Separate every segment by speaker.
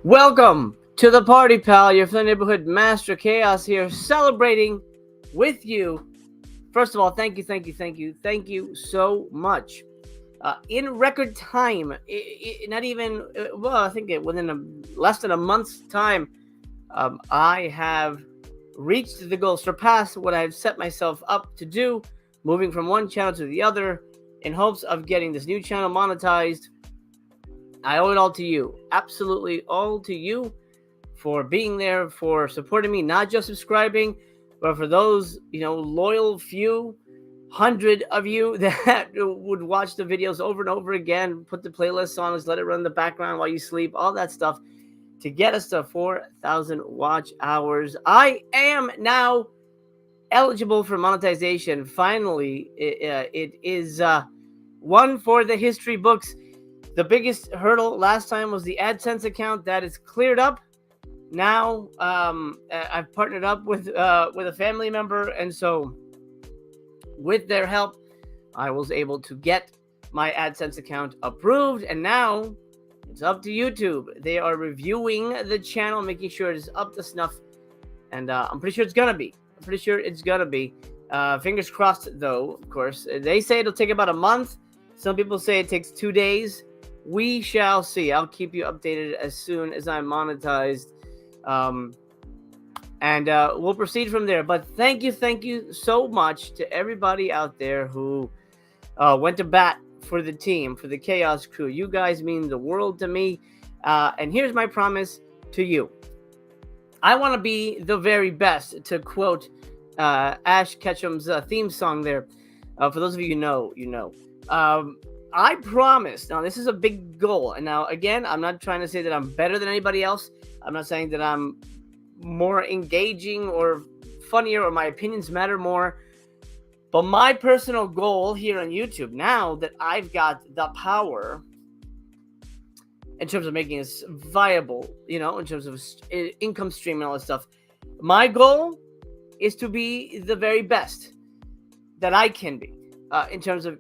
Speaker 1: Welcome to the party, pal. Your friendly neighborhood Master Chaos here, celebrating with you. First of all, thank you so much. In record time, not even, I think within less than a month's time, I have reached the goal, surpassed what I've set myself up to do, moving from one channel to the other in hopes of getting this new channel monetized. I owe it all to you, absolutely all to you, for being there, for supporting me, not just subscribing, but for those, loyal few hundred of you that would watch the videos over and over again, put the playlists on, let it run in the background while you sleep, all that stuff to get us to 4,000 watch hours. I am now eligible for monetization. Finally, it is one for the history books. The biggest hurdle last time was the AdSense account. That is cleared up. Now I've partnered up with a family member, and so with their help, I was able to get my AdSense account approved, and now it's up to YouTube. They are reviewing the channel, making sure it's up to snuff, and I'm pretty sure it's gonna be. Fingers crossed, though. Of course, they say it'll take about a month. Some people say it takes 2 days. We shall see. I'll keep you updated as soon as I'm monetized. And we'll proceed from there. But thank you so much to everybody out there who went to bat for the team, for the Chaos crew. You guys mean the world to me. And here's my promise to you. I want to be the very best, to quote Ash Ketchum's theme song there. For those of you who know. I promise. Now, this is a big goal. And now, again, I'm not trying to say that I'm better than anybody else. I'm not saying that I'm more engaging or funnier or my opinions matter more. But my personal goal here on YouTube, now that I've got the power in terms of making this viable, in terms of income stream and all this stuff, my goal is to be the very best that I can be. In terms of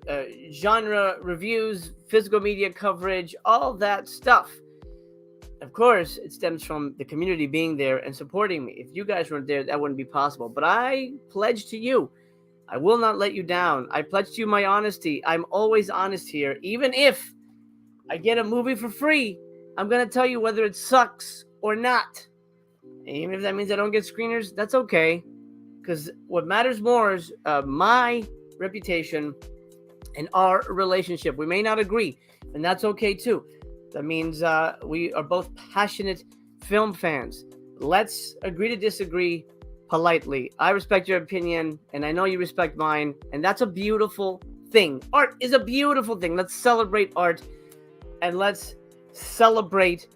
Speaker 1: genre reviews, physical media coverage, all that stuff. Of course, it stems from the community being there and supporting me. If you guys weren't there, that wouldn't be possible. But I pledge to you, I will not let you down. I pledge to you my honesty. I'm always honest here. Even if I get a movie for free, I'm going to tell you whether it sucks or not. And even if that means I don't get screeners, that's okay. Because what matters more is my reputation and our relationship. We may not agree, and that's okay too. That means we are both passionate film fans. Let's agree to disagree politely. I respect your opinion, and I know you respect mine, and that's a beautiful thing. Art is a beautiful thing. Let's celebrate art, and let's celebrate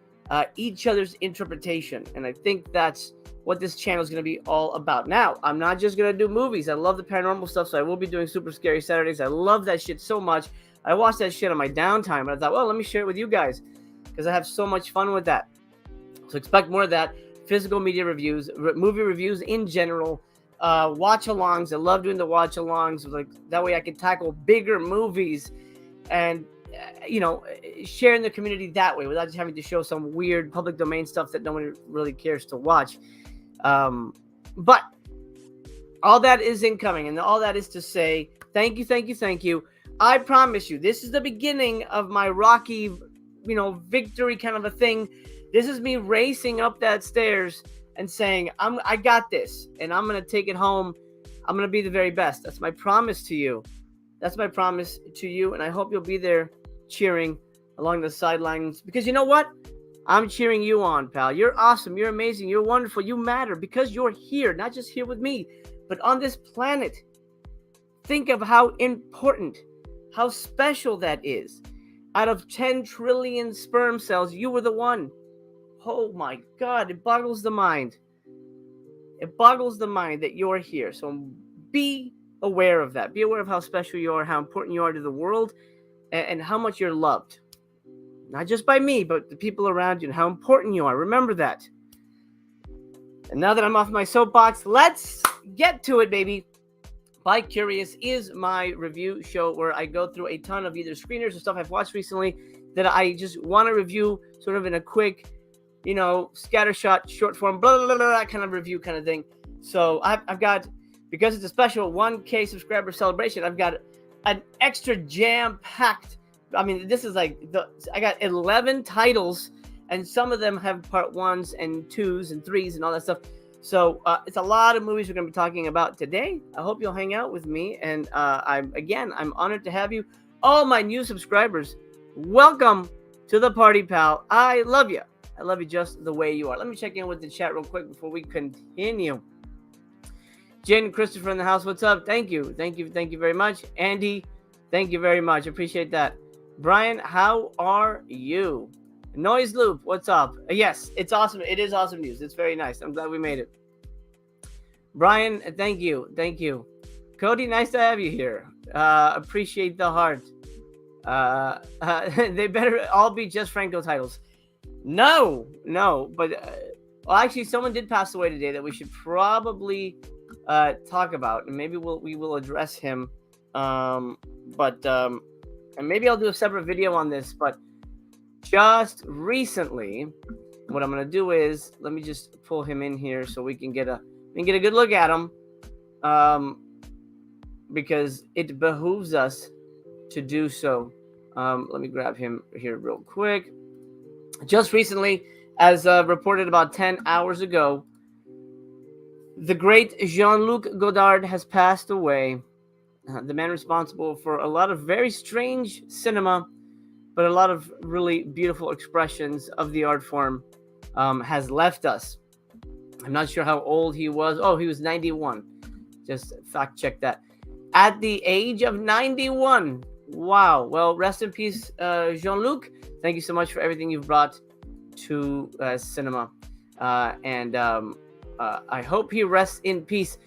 Speaker 1: each other's interpretation. And I think that's what this channel is going to be all about. Now, I'm not just going to do movies. I love the paranormal stuff, so I will be doing Super Scary Saturdays. I love that shit so much. I watch that shit on my downtime, and I thought, well, let me share it with you guys, because I have so much fun with that. So expect more of that. Physical media reviews, movie reviews in general, watch-alongs. I love doing the watch-alongs. Like, that way I can tackle bigger movies and, sharing the community that way without just having to show some weird public domain stuff that no one really cares to watch. But all that is incoming, and all that is to say, thank you. I promise you, this is the beginning of my rocky, victory kind of a thing. This is me racing up that stairs and saying, I got this, and I'm going to take it home. I'm going to be the very best. That's my promise to you. And I hope you'll be there cheering along the sidelines, because you know what? I'm cheering you on, pal. You're awesome. You're amazing. You're wonderful. You matter because you're here, not just here with me, but on this planet. Think of how important, how special that is. Out of 10 trillion sperm cells, you were the one. Oh my God, it boggles the mind. It boggles the mind that you're here. So be aware of that. Be aware of how special you are, how important you are to the world, and how much you're loved. Not just by me, but the people around you, and how important you are. Remember that. And now that I'm off my soapbox, let's get to it, baby. By Curious is my review show where I go through a ton of either screeners or stuff I've watched recently that I just want to review sort of in a quick scattershot, short form, blah, blah, blah, blah, kind of review kind of thing. So I've got, because it's a special 1K subscriber celebration, I've got an extra jam-packed, I mean, this is like, I got 11 titles, and some of them have part 1s and 2s and 3s and all that stuff. So it's a lot of movies we're going to be talking about today. I hope you'll hang out with me. And I'm honored to have you. All my new subscribers, welcome to the party, pal. I love you. I love you just the way you are. Let me check in with the chat real quick before we continue. Jen and Christopher in the house, what's up? Thank you. Thank you very much. Andy, thank you very much. Appreciate that. Brian, how are you? Noise Loop, what's up? Yes, it's awesome. It is awesome news. It's very nice. I'm glad we made it. Brian, thank you. Thank you. Cody, nice to have you here. Appreciate the heart. They better all be just Franco titles. No. But, well, actually, someone did pass away today that we should probably talk about. And maybe we will address him. And maybe I'll do a separate video on this, but just recently, what I'm going to do is, let me just pull him in here so we can get a good look at him, because it behooves us to do so. Let me grab him here real quick. Just recently, as reported about 10 hours ago, the great Jean-Luc Godard has passed away. The man responsible for a lot of very strange cinema, but a lot of really beautiful expressions of the art form, has left us. I'm not sure how old he was. Oh, he was 91. Just fact check that. At the age of 91. Wow. Well, rest in peace, Jean-Luc. Thank you so much for everything you've brought to cinema. And I hope he rests in peace.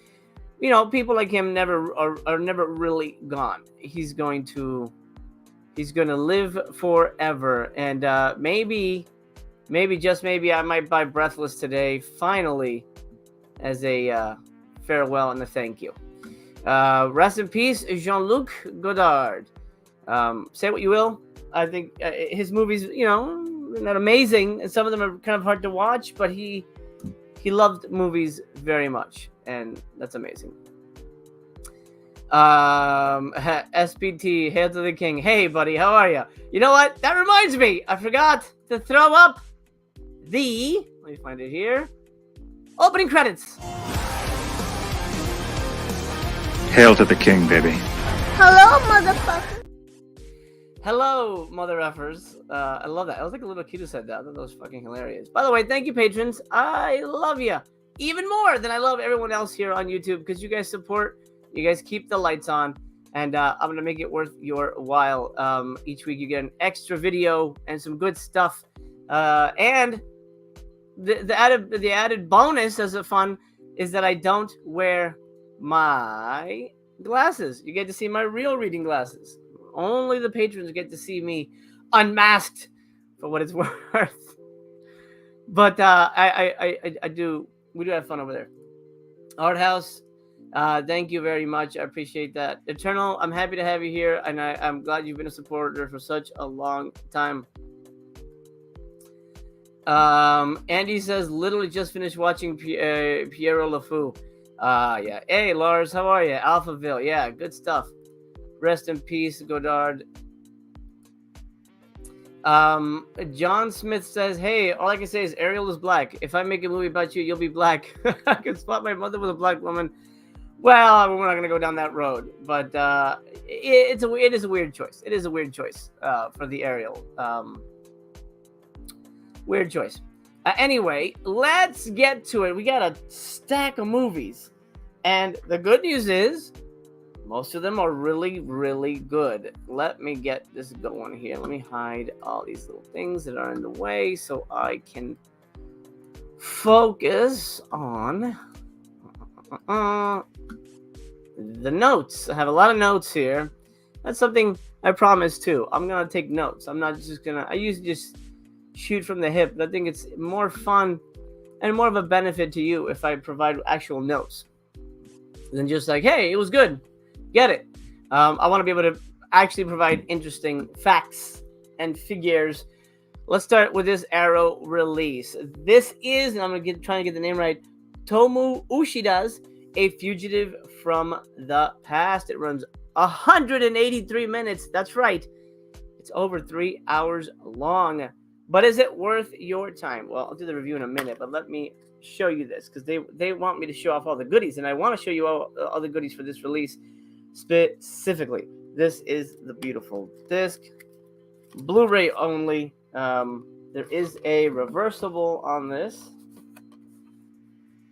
Speaker 1: People like him are never really gone. He's going to live forever. And maybe just maybe I might buy Breathless today, finally, as a farewell and a thank you. Rest in peace, Jean-Luc Godard. Say what you will. I think his movies, they're not amazing, and some of them are kind of hard to watch, but he loved movies very much, and that's amazing. SPT, hail to the king. Hey, buddy, how are you? You know what? That reminds me. I forgot to throw up let me find it here. Opening credits.
Speaker 2: Hail to the king, baby.
Speaker 3: Hello, motherfucker.
Speaker 1: Hello, mother effers. I love that. I was like a little kid who said that. I thought that was fucking hilarious. By the way, thank you, patrons. I love you even more than I love everyone else here on YouTube, because you guys support. You guys keep the lights on, and I'm going to make it worth your while. Each week you get an extra video and some good stuff. And the added bonus as a fun is that I don't wear my glasses. You get to see my real reading glasses. Only the patrons get to see me unmasked, for what it's worth. But we do have fun over there. Art House. Thank you very much. I appreciate that. Eternal, I'm happy to have you here, and I'm glad you've been a supporter for such a long time. Andy says, literally just finished watching Piero LeFou. Yeah. Hey, Lars, how are you? Alphaville. Yeah, good stuff. Rest in peace, Godard. John Smith says, hey, all I can say is Ariel is black. If I make a movie about you, you'll be black. I can spot my mother with a black woman. Well, we're not going to go down that road, but it is a weird choice. It is a weird choice for the Ariel. Weird choice. Anyway, let's get to it. We got a stack of movies, and the good news is most of them are really, really good. Let me get this going here. Let me hide all these little things that are in the way so I can focus on the notes. I have a lot of notes here. That's something I promise too. I'm gonna take notes. I'm not just gonna. I usually just shoot from the hip, but I think it's more fun and more of a benefit to you if I provide actual notes than just like, hey, it was good. Get it? I want to be able to actually provide interesting facts and figures let's start with this Arrow release. This is, and I'm gonna trying to get the name right, Tomu Ushida's A Fugitive from the Past. It runs 183 minutes. That's right. It's over 3 hours long. But is it worth your time? Well, I'll do the review in a minute, but let me show you this because they want me to show off all the goodies, and I want to show you all the goodies for this release specifically. This is the beautiful disc, Blu-ray only. There is a reversible on this,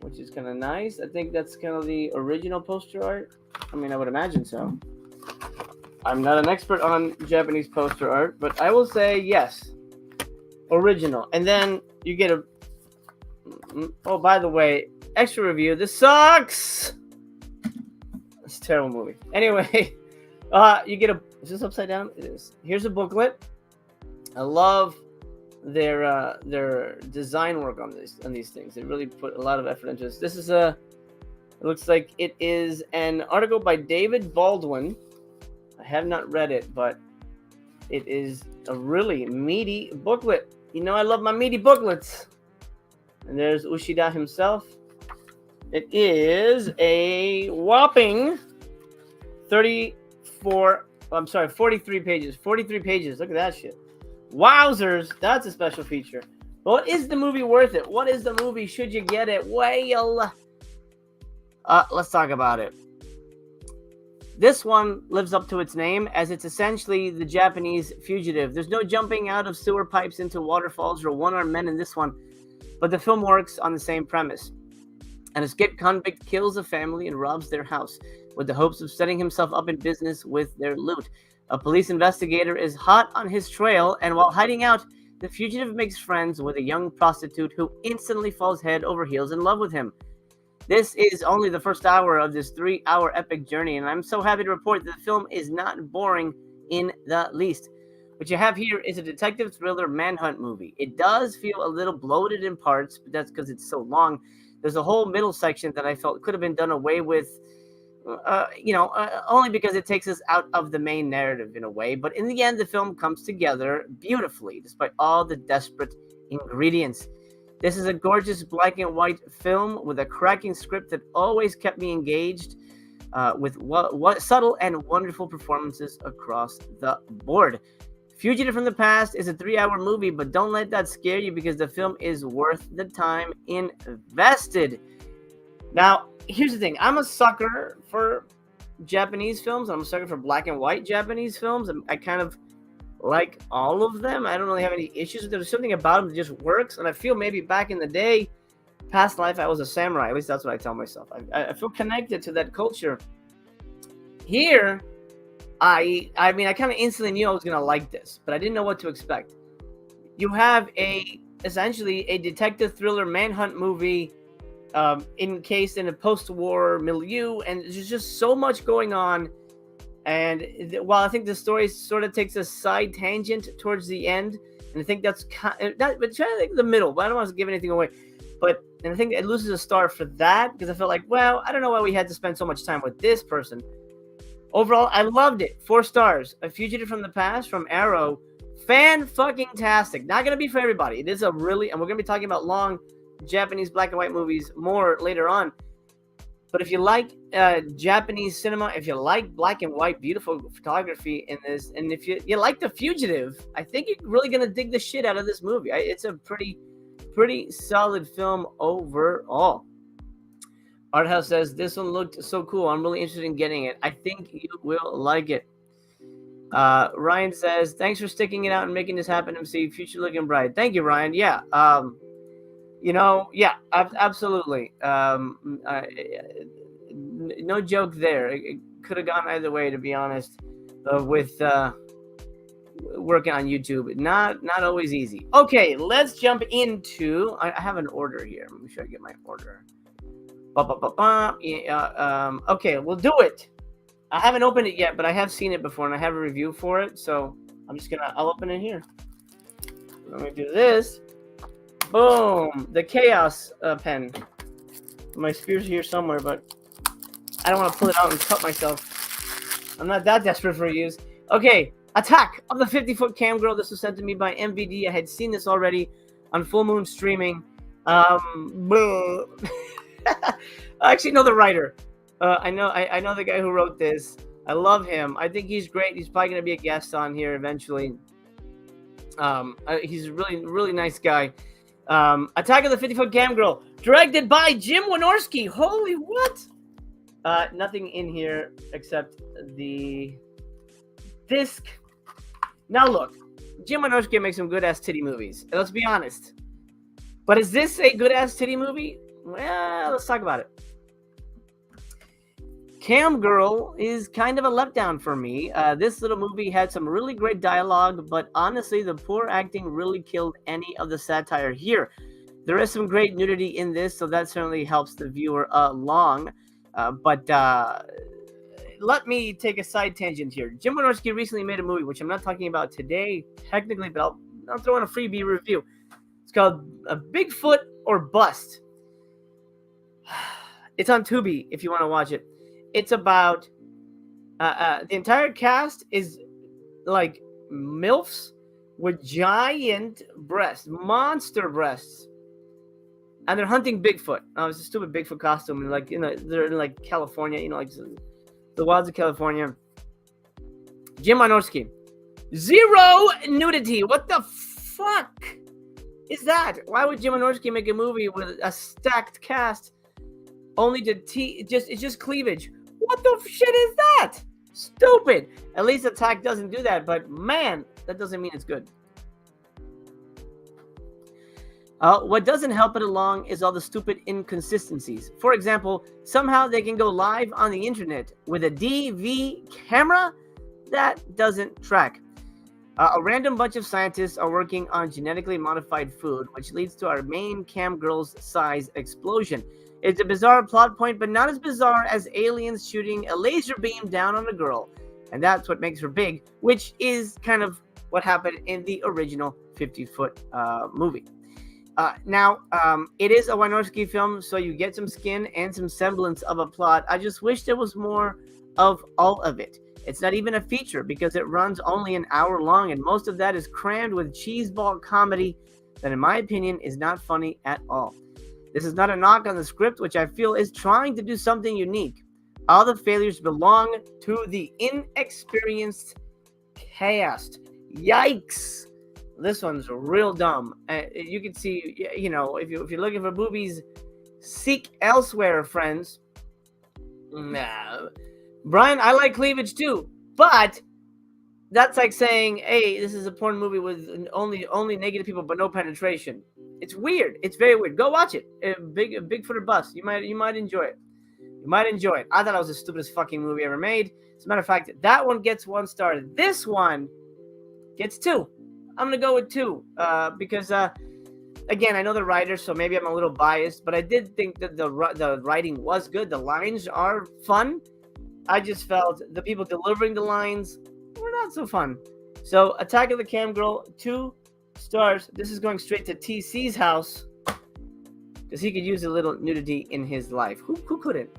Speaker 1: which is kind of nice. I think that's kind of the original poster art. I mean, I would imagine so. I'm not an expert on Japanese poster art, but I will say yes, original. And then you get a, oh, by the way, extra review. This sucks. It's a terrible movie. Anyway, you get a, is this upside down? It is. Here's a booklet. I love their design work on these things. They really put a lot of effort into this. This is it looks like it is an article by David Baldwin. I have not read it, but it is a really meaty booklet. You know, I love my meaty booklets. And there's Ushida himself. It is a whopping 43 pages. 43 pages. Look at that shit. Wowzers. That's a special feature. But is the movie worth it? What is the movie? Should you get it? Well, let's talk about it. This one lives up to its name, as it's essentially the Japanese Fugitive. There's no jumping out of sewer pipes into waterfalls or one-armed men in this one, but the film works on the same premise. An escaped convict kills a family and robs their house with the hopes of setting himself up in business with their loot. A police investigator is hot on his trail, and while hiding out, the fugitive makes friends with a young prostitute who instantly falls head over heels in love with him. This is only the first hour of this 3-hour epic journey, and I'm so happy to report that the film is not boring in the least. What you have here is a detective thriller manhunt movie. It does feel a little bloated in parts, but that's because it's so long. There's a whole middle section that I felt could have been done away with, only because it takes us out of the main narrative in a way. But in the end, the film comes together beautifully, despite all the desperate ingredients. This is a gorgeous black and white film with a cracking script that always kept me engaged, with what subtle and wonderful performances across the board. Fugitive from the Past is a 3-hour movie, but don't let that scare you because the film is worth the time invested. Now, here's the thing. I'm a sucker for Japanese films. I'm a sucker for black and white Japanese films. I kind of like all of them. I don't really have any issues with them. There's something about them that just works. And I feel maybe back in the day, past life, I was a samurai. At least that's what I tell myself. I feel connected to that culture. Here, I mean, I kind of instantly knew I was going to like this, but I didn't know what to expect. You have essentially a detective thriller manhunt movie encased in a post-war milieu, and there's just so much going on. And while I think the story sort of takes a side tangent towards the end, and I think that's but trying to think the middle, but I don't want to give anything away. And I think it loses a star for that because I felt like, well, I don't know why we had to spend so much time with this person. Overall, I loved it. 4 stars. A Fugitive from the Past from Arrow. Fan-fucking-tastic. Not going to be for everybody. It is and we're going to be talking about long Japanese black and white movies more later on. But if you like Japanese cinema, if you like black and white, beautiful photography in this, and if you like The Fugitive, I think you're really going to dig the shit out of this movie. It's a pretty solid film overall. Arthouse says, this one looked so cool. I'm really interested in getting it. I think you will like it. Ryan says, thanks for sticking it out and making this happen, MC. Future looking bright. Thank you, Ryan. Yeah. Absolutely. No joke there. It could have gone either way, to be honest, with working on YouTube. Not always easy. Okay, let's jump into... I have an order here. Let me sure I get my order. Okay, we'll do it. I haven't opened it yet, but I have seen it before, and I have a review for it, so I'll open it here. Let me do this. Boom! The Chaos pen. My spear's here somewhere, but I don't want to pull it out and cut myself. I'm not that desperate for use. Okay, Attack of the 50-Foot Cam Girl. This was sent to me by MVD. I had seen this already on Full Moon Streaming. I actually know the writer. I know the guy who wrote this. I love him. I think he's great. He's probably going to be a guest on here eventually. He's a really nice guy. Attack of the 50-Foot Cam Girl, directed by Jim Wynorski. Holy what? Nothing in here except the disc. Now look, Jim Wynorski makes some good-ass titty movies. Let's be honest. But is this a good-ass titty movie? Well, let's talk about it. Cam Girl is kind of a letdown for me. This little movie had some really great dialogue, but honestly, the poor acting really killed any of the satire here. There is some great nudity in this, so that certainly helps the viewer along. But let me take a side tangent here. Jim Wynorski recently made a movie, which I'm not talking about today, technically, but I'll throw in a freebie review. It's called Bigfoot or Bust. It's on Tubi if you want to watch it. It's about the entire cast is like MILFs with giant breasts, monster breasts, and they're hunting Bigfoot. It's a stupid Bigfoot costume, and they're in like California, like the wilds of California. Jim Wynorski, zero nudity. What the fuck is that? Why would Jim Wynorski make a movie with a stacked cast only to it's just cleavage? What the shit is that? Stupid. At least Attack doesn't do that, but man, that doesn't mean it's good. What doesn't help it along is all the stupid inconsistencies. For example, somehow they can go live on the internet with a DV camera? That doesn't track. A random bunch of scientists are working on genetically modified food, which leads to our main cam girl's size explosion. It's a bizarre plot point, but not as bizarre as aliens shooting a laser beam down on a girl. And that's what makes her big, which is kind of what happened in the original 50-Foot movie. Now, it is a Wynorski film, so you get some skin and some semblance of a plot. I just wish there was more of all of it. It's not even a feature because it runs only an hour long, and most of that is crammed with cheeseball comedy that, in my opinion, is not funny at all. This is not a knock on the script, which I feel is trying to do something unique. All the failures belong to the inexperienced cast. Yikes! This one's real dumb. You can see, if you're looking for boobies, seek elsewhere, friends. Nah. Brian, I like cleavage too, but that's like saying, hey, this is a porn movie with only negative people but no penetration. It's weird. It's very weird. Go watch it. Bigfoot or Bust. You might enjoy it. You might enjoy it. I thought it was the stupidest fucking movie ever made. As a matter of fact, that one gets 1 star. This one gets 2. I'm gonna go with 2 because again, I know the writer, so maybe I'm a little biased, but I did think that the writing was good. The lines are fun. I just felt the people delivering the lines were not so fun. So, Attack of the Cam Girl, 2 stars. This is going straight to TC's house because he could use a little nudity in his life. Who couldn't?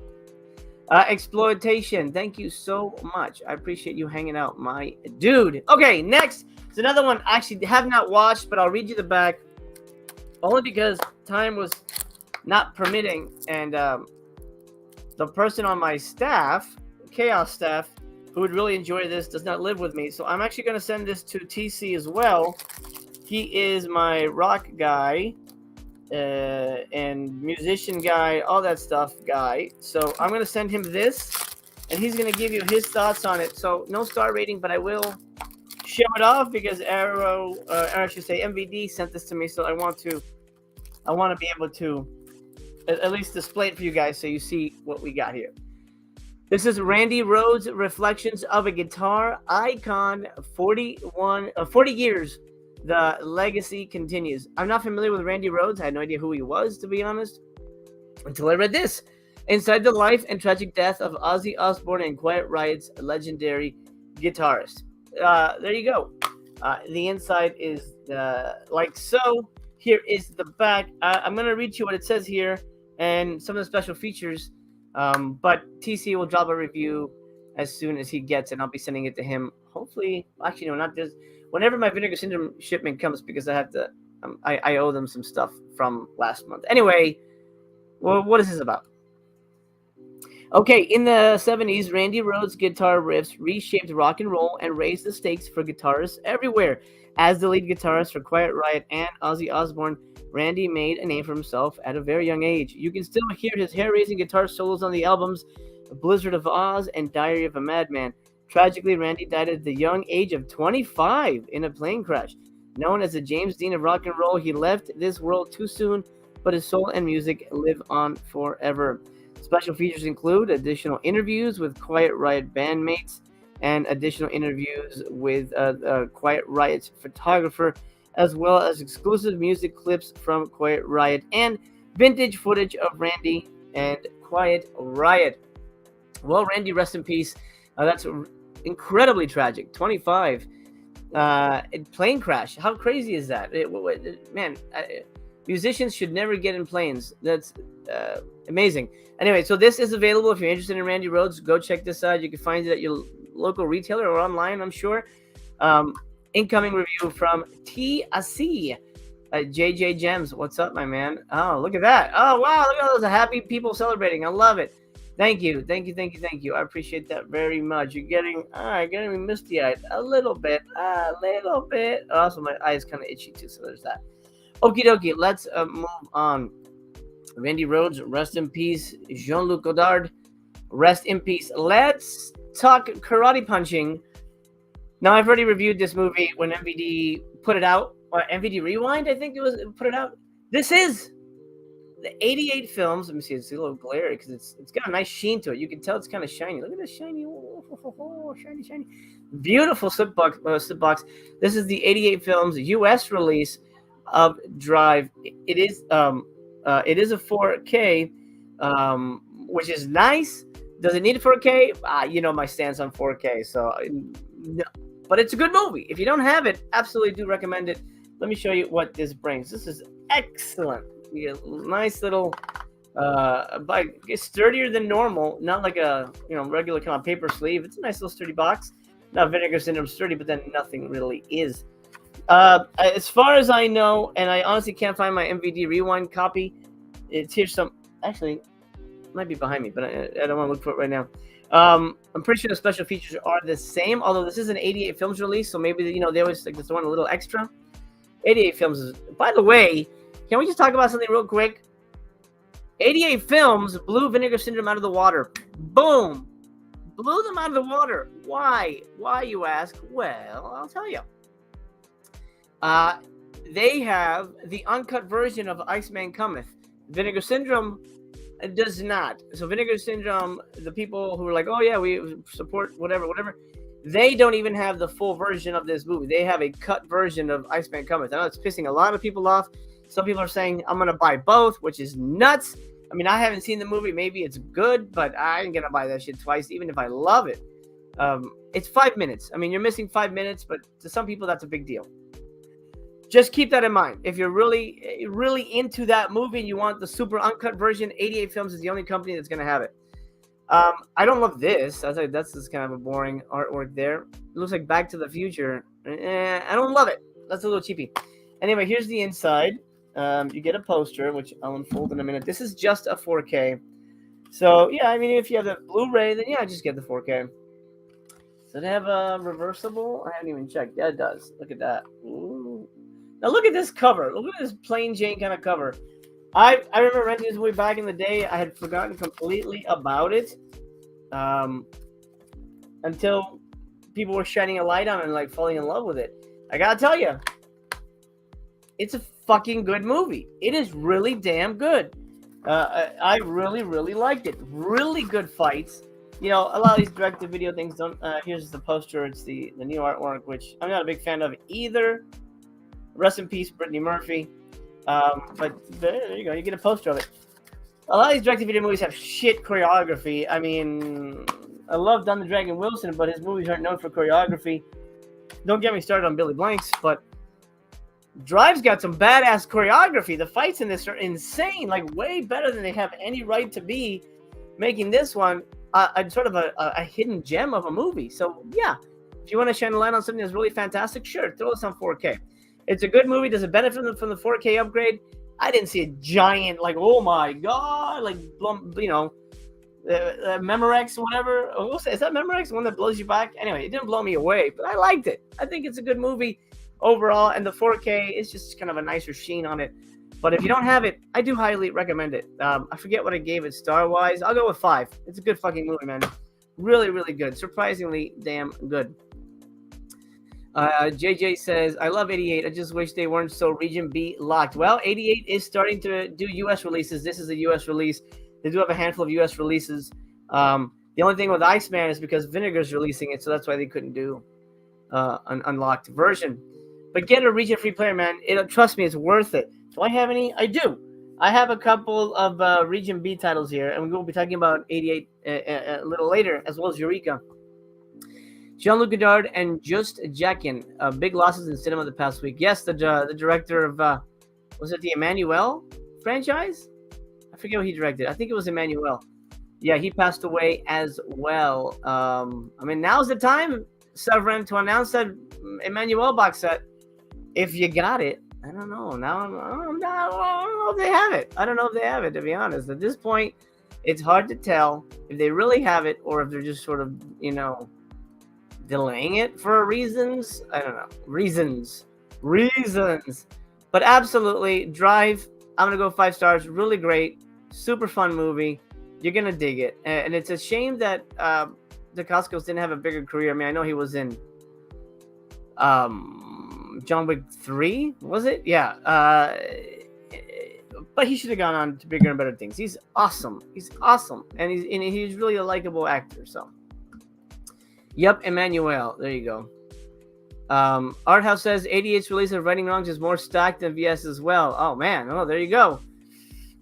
Speaker 1: Exploitation. Thank you so much. I appreciate you hanging out, my dude. Okay, next is another one I actually have not watched, but I'll read you the back only because time was not permitting, and the person on my staff, Chaos staff, who would really enjoy this, does not live with me. So I'm actually going to send this to TC as well. He is my rock guy and musician guy, all that stuff guy. So I'm going to send him this, and he's going to give you his thoughts on it. So no star rating, but I will show it off because MVD sent this to me. So I want to be able to at least display it for you guys so you see what we got here. This is Randy Rhoads' Reflections of a Guitar Icon. 40 years, the legacy continues. I'm not familiar with Randy Rhoads. I had no idea who he was, to be honest, until I read this. Inside the life and tragic death of Ozzy Osbourne and Quiet Riot's legendary guitarist. There you go. The inside is like so. Here is the back. I'm going to read you what it says here and some of the special features. But TC will drop a review as soon as he gets it. I'll be sending it to him hopefully, actually, no, not this. Whenever my Vinegar Syndrome shipment comes, because I have to, I owe them some stuff from last month. Anyway, well, what is this about? Okay, in the 70s, Randy Rhoads' guitar riffs reshaped rock and roll and raised the stakes for guitarists everywhere. As the lead guitarist for Quiet Riot and Ozzy Osbourne, Randy made a name for himself at a very young age. You can still hear his hair-raising guitar solos on the albums Blizzard of Oz and Diary of a Madman. Tragically, Randy died at the young age of 25 in a plane crash. Known as the James Dean of rock and roll, he left this world too soon, but his soul and music live on forever. Special features include additional interviews with Quiet Riot bandmates and additional interviews with Quiet Riot's photographer, as well as exclusive music clips from Quiet Riot and vintage footage of Randy and Quiet Riot. Well, Randy, rest in peace. That's incredibly tragic. 25. Plane crash. How crazy is that? Man, musicians should never get in planes. That's amazing. Anyway, so this is available if you're interested in Randy Rhoads. Go check this out. You can find it at your local retailer or online, I'm sure. Incoming review from T.A.C. JJ Gems. What's up, my man? Oh, look at that. Oh, wow. Look at all those happy people celebrating. I love it. Thank you. I appreciate that very much. You're getting me misty-eyed a little bit. Also, my eyes kind of itchy too, so there's that. Okie dokie, let's move on. Randy Rhoads, rest in peace. Jean-Luc Godard, rest in peace. Let's talk karate punching. Now, I've already reviewed this movie when MVD put it out, or MVD Rewind, I think it was, put it out. This is the 88 films. Let me see, it's a little glary because it's got a nice sheen to it. You can tell it's kind of shiny. Look at this shiny, shiny. Beautiful slip box. This is the 88 films U.S. release of Drive. It is a 4K, which is nice. Does it need a 4K? You know my stance on 4K, so no. But it's a good movie. If you don't have it, absolutely do recommend it. Let me show you what this brings. This is excellent. You get a nice little, it's sturdier than normal. Not like a regular kind of paper sleeve. It's a nice little sturdy box. Not Vinegar Syndrome sturdy, but then nothing really is. As far as I know, and I honestly can't find my MVD Rewind copy. It's here actually, it might be behind me, but I don't want to look for it right now. I'm pretty sure the special features are the same, although this is an 88 films release, so maybe, they always like this one a little extra. 88 films is, by the way, can we just talk about something real quick? 88 films blew Vinegar Syndrome out of the water. Boom! Blew them out of the water. Why? Why, you ask? Well, I'll tell you. They have the uncut version of Iceman Cometh. Vinegar Syndrome does not. So Vinegar Syndrome, the people who are like, oh yeah, we support whatever, they don't even have the full version of this movie. They have a cut version of Iceman Cometh. I know it's pissing a lot of people off. Some people are saying, I'm going to buy both, which is nuts. I mean, I haven't seen the movie. Maybe it's good, but I ain't going to buy that shit twice, even if I love it. It's 5 minutes. I mean, you're missing 5 minutes, but to some people, that's a big deal. Just keep that in mind. If you're really, really into that movie and you want the super uncut version, 88 Films is the only company that's going to have it. I don't love this. I was like, that's just kind of a boring artwork there. It looks like Back to the Future. I don't love it. That's a little cheapy. Anyway, here's the inside. You get a poster, which I'll unfold in a minute. This is just a 4K. So, yeah, I mean, if you have the Blu-ray, then, yeah, just get the 4K. Does it have a reversible? I haven't even checked. Yeah, it does. Look at that. Ooh. Now, look at this cover. Look at this plain Jane kind of cover. I remember renting this movie back in the day. I had forgotten completely about it until people were shining a light on it and, like, falling in love with it. I gotta tell you, it's a fucking good movie. It is really damn good. I really, really liked it. Really good fights. You know, a lot of these direct-to-video things don't... here's the poster. It's the new artwork, which I'm not a big fan of either. Rest in peace, Brittany Murphy. But there you go. You get a poster of it. A lot of these direct-to-video movies have shit choreography. I mean, I love Don the Dragon Wilson, but his movies aren't known for choreography. Don't get me started on Billy Blanks, but Drive's got some badass choreography. The fights in this are insane, like way better than they have any right to be, making this one a sort of a hidden gem of a movie. So, yeah, If you want to shine a light on something that's really fantastic, sure, throw this on 4K. It's a good movie. Does it benefit from the 4K upgrade? I didn't see a giant, like, oh my God, like, you know, Memorex or whatever. Is that Memorex, the one that blows you back? Anyway, it didn't blow me away, but I liked it. I think it's a good movie overall, and the 4K is just kind of a nicer sheen on it. But if you don't have it, I do highly recommend it. I forget what I gave it star-wise. I'll go with 5. It's a good fucking movie, man. Really, really good. Surprisingly damn good. JJ says, I love 88. I just wish they weren't so Region B locked. Well, 88 is starting to do U.S. releases. This is a U.S. release. They do have a handful of U.S. releases. The only thing with Iceman is because Vinegar's releasing it, so that's why they couldn't do an unlocked version. But get a region free player, man. Trust me, it's worth it. Do I have any? I do. I have a couple of Region B titles here, and we'll be talking about 88 a little later, as well as Eureka. Jean-Luc Godard and Just Jackin, big losses in cinema the past week. Yes, the director of, was it the Emmanuel franchise? I forget what he directed. I think it was Emmanuel. Yeah, he passed away as well. I mean, now's the time, Severin, to announce that Emmanuel box set. If you got it, I don't know. Now I don't know if they have it. I don't know if they have it, to be honest. At this point, it's hard to tell if they really have it or if they're just sort of, you know, delaying it for reasons. I don't know. Reasons. But absolutely, Drive. I'm going to go 5 stars. Really great. Super fun movie. You're going to dig it. And it's a shame that Dacascos didn't have a bigger career. I mean, I know he was in John Wick 3, was it? Yeah. But he should have gone on to bigger and better things. He's awesome. And he's really a likable actor. So, yep, Emmanuel. There you go. Art House says 88's release of Writing Wrongs is more stacked than VS as well. Oh man. Oh, there you go.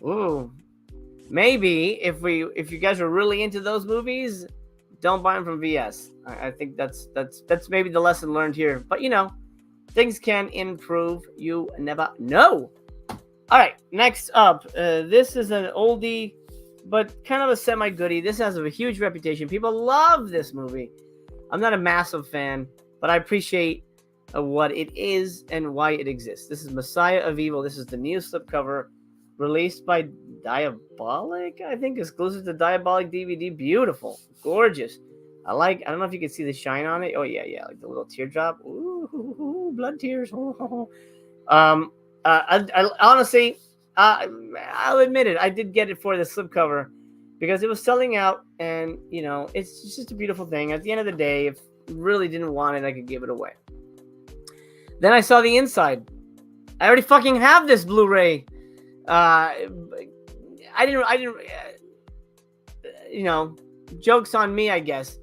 Speaker 1: Ooh. Maybe if you guys are really into those movies, don't buy them from VS. I think that's maybe the lesson learned here. But you know, things can improve. You never know. All right, next up, this is an oldie, but kind of a semi-goodie. This has a huge reputation. People love this movie. I'm not a massive fan, but I appreciate what it is and why it exists. This is Messiah of Evil. This is the new slipcover released by Diabolic, I think, exclusive to Diabolic DVD. Beautiful, gorgeous. I don't know if you can see the shine on it. Oh yeah, like the little teardrop. Ooh, blood tears. I honestly, I'll admit it. I did get it for the slipcover because it was selling out, and you know, it's just a beautiful thing. At the end of the day, if I really didn't want it, I could give it away. Then I saw the inside. I already fucking have this Blu-ray. I didn't. You know, jokes on me, I guess.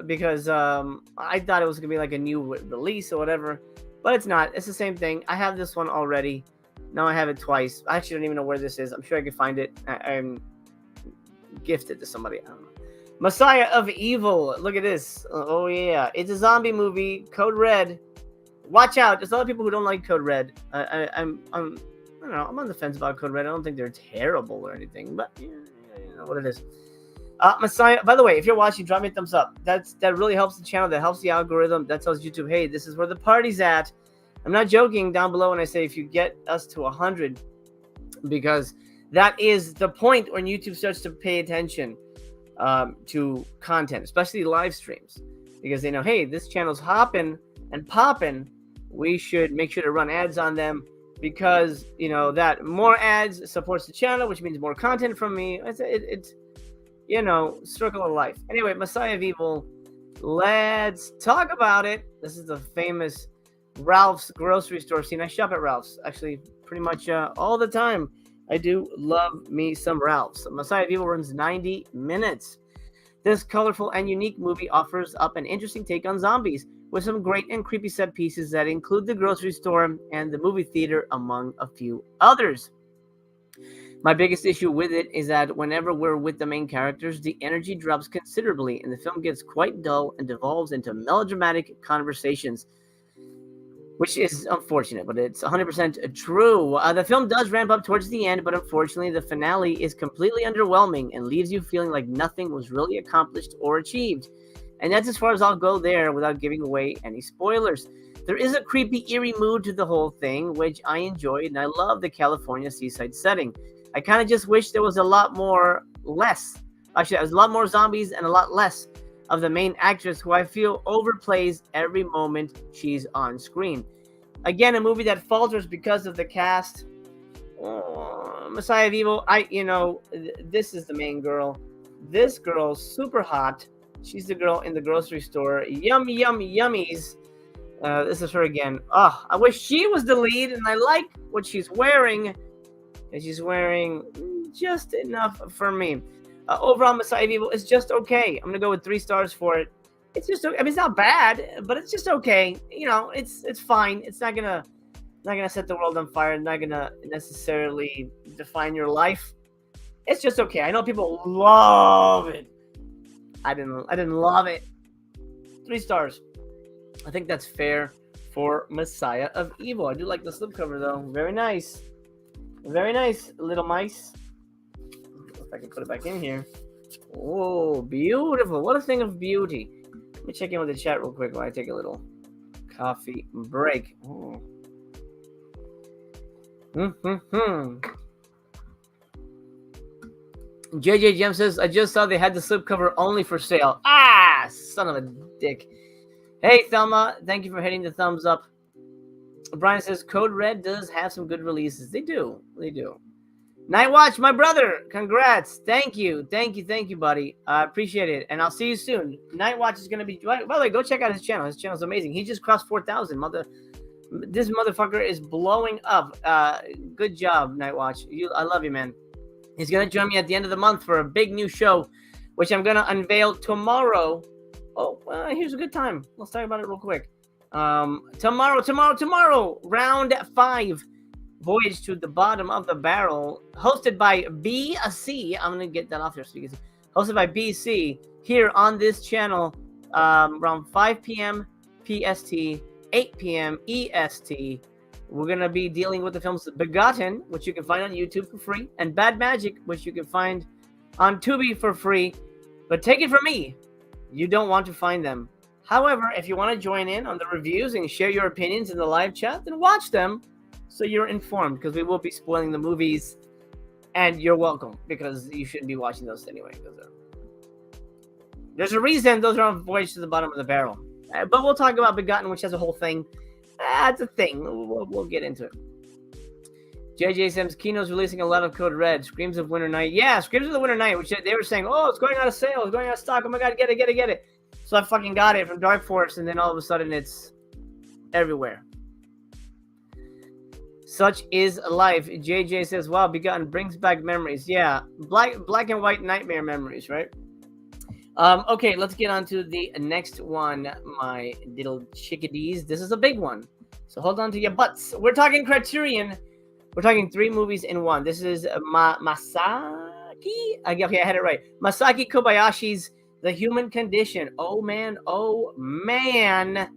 Speaker 1: Because I thought it was gonna be like a new release or whatever, but it's not. It's the same thing. I have this one already. Now I have it twice. I actually don't even know where this is. I'm sure I can find it. I'm gifted to somebody. I don't know. Messiah of Evil. Look at this. Oh yeah, it's a zombie movie. Code Red. Watch out. There's a lot of people who don't like Code Red. I don't know. I'm on the fence about Code Red. I don't think they're terrible or anything, but yeah, you know what it is. Messiah, by the way, if you're watching, drop me a thumbs up. That really helps the channel. That helps the algorithm. That tells YouTube, hey, this is where the party's at. I'm not joking down below when I say if you get us to 100, because that is the point when YouTube starts to pay attention to content, especially live streams, because they know, hey, this channel's hopping and popping. We should make sure to run ads on them, because you know that more ads supports the channel, which means more content from me. It's you know, circle of life. Anyway, Messiah of Evil. Let's talk about it. This is the famous Ralph's grocery store scene. I shop at Ralph's actually pretty much all the time. I do love me some Ralph's. Messiah of Evil runs 90 minutes. This colorful and unique movie offers up an interesting take on zombies with some great and creepy set pieces that include the grocery store and the movie theater, among a few others. My biggest issue with it is that whenever we're with the main characters, the energy drops considerably and the film gets quite dull and devolves into melodramatic conversations, which is unfortunate, but it's 100% true. The film does ramp up towards the end, but unfortunately the finale is completely underwhelming and leaves you feeling like nothing was really accomplished or achieved. And that's as far as I'll go there without giving away any spoilers. There is a creepy, eerie mood to the whole thing, which I enjoyed, and I love the California seaside setting. I kind of just wish there was a lot more zombies and a lot less of the main actress, who I feel overplays every moment she's on screen. Again, a movie that falters because of the cast. Messiah of Evil, this is the main girl. This girl's super hot. She's the girl in the grocery store. Yummies. This is her again. Oh, I wish she was the lead, and I like what she's wearing. And she's wearing just enough for me. Overall, Messiah of Evil is just okay. I'm gonna go with 3 stars for it. It's just okay. I mean, it's not bad, but it's just okay. It's fine. It's not gonna set the world on fire. It's not gonna necessarily define your life. It's just okay. I know people love it. I didn't love it. 3 stars. I think that's fair for Messiah of Evil. I do like the slipcover though. Very nice. Very nice, little mice. If I can put it back in here. Oh, beautiful. What a thing of beauty. Let me check in with the chat real quick while I take a little coffee break. Oh. JJ Gem says, I just saw they had the slipcover only for sale. Ah, son of a dick. Hey, Thelma, thank you for hitting the thumbs up. Brian says, Code Red does have some good releases. They do. Night Watch, my brother, congrats. Thank you, buddy. I appreciate it, and I'll see you soon. Night Watch is going to be... By the way, go check out his channel. His channel's amazing. He just crossed 4,000. This motherfucker is blowing up. Good job, Night Watch. I love you, man. He's going to join me at the end of the month for a big new show, which I'm going to unveil tomorrow. Oh, here's a good time. Let's talk about it real quick. Tomorrow, round 5, Voyage to the Bottom of the Barrel, hosted by BC. I'm going to get that off here so you can see. Hosted by BC here on this channel, around 5 p.m. PST, 8 p.m. EST. We're going to be dealing with the films Begotten, which you can find on YouTube for free, and Bad Magic, which you can find on Tubi for free. But take it from me, you don't want to find them. However, if you want to join in on the reviews and share your opinions in the live chat, then watch them so you're informed, because we will be spoiling the movies, and you're welcome, because you shouldn't be watching those anyway. There's a reason those are on Voyage to the Bottom of the Barrel. But we'll talk about Begotten, which has a whole thing. It's a thing. We'll get into it. JJ Sims, Kino's releasing a lot of Code Red. Screams of Winter Night. Yeah, Screams of the Winter Night, which they were saying, oh, it's going out of sale. It's going out of stock. Oh, my God, get it. So I fucking got it from Dark Force, and then all of a sudden it's everywhere. Such is life. JJ says, wow, Begotten brings back memories. Yeah, black and white nightmare memories, right? Okay, let's get on to the next one, my little chickadees. This is a big one, so hold on to your butts. We're talking Criterion. We're talking 3 movies in one. This is Masaki. Okay, I had it right. Masaki Kobayashi's The Human Condition. Oh man.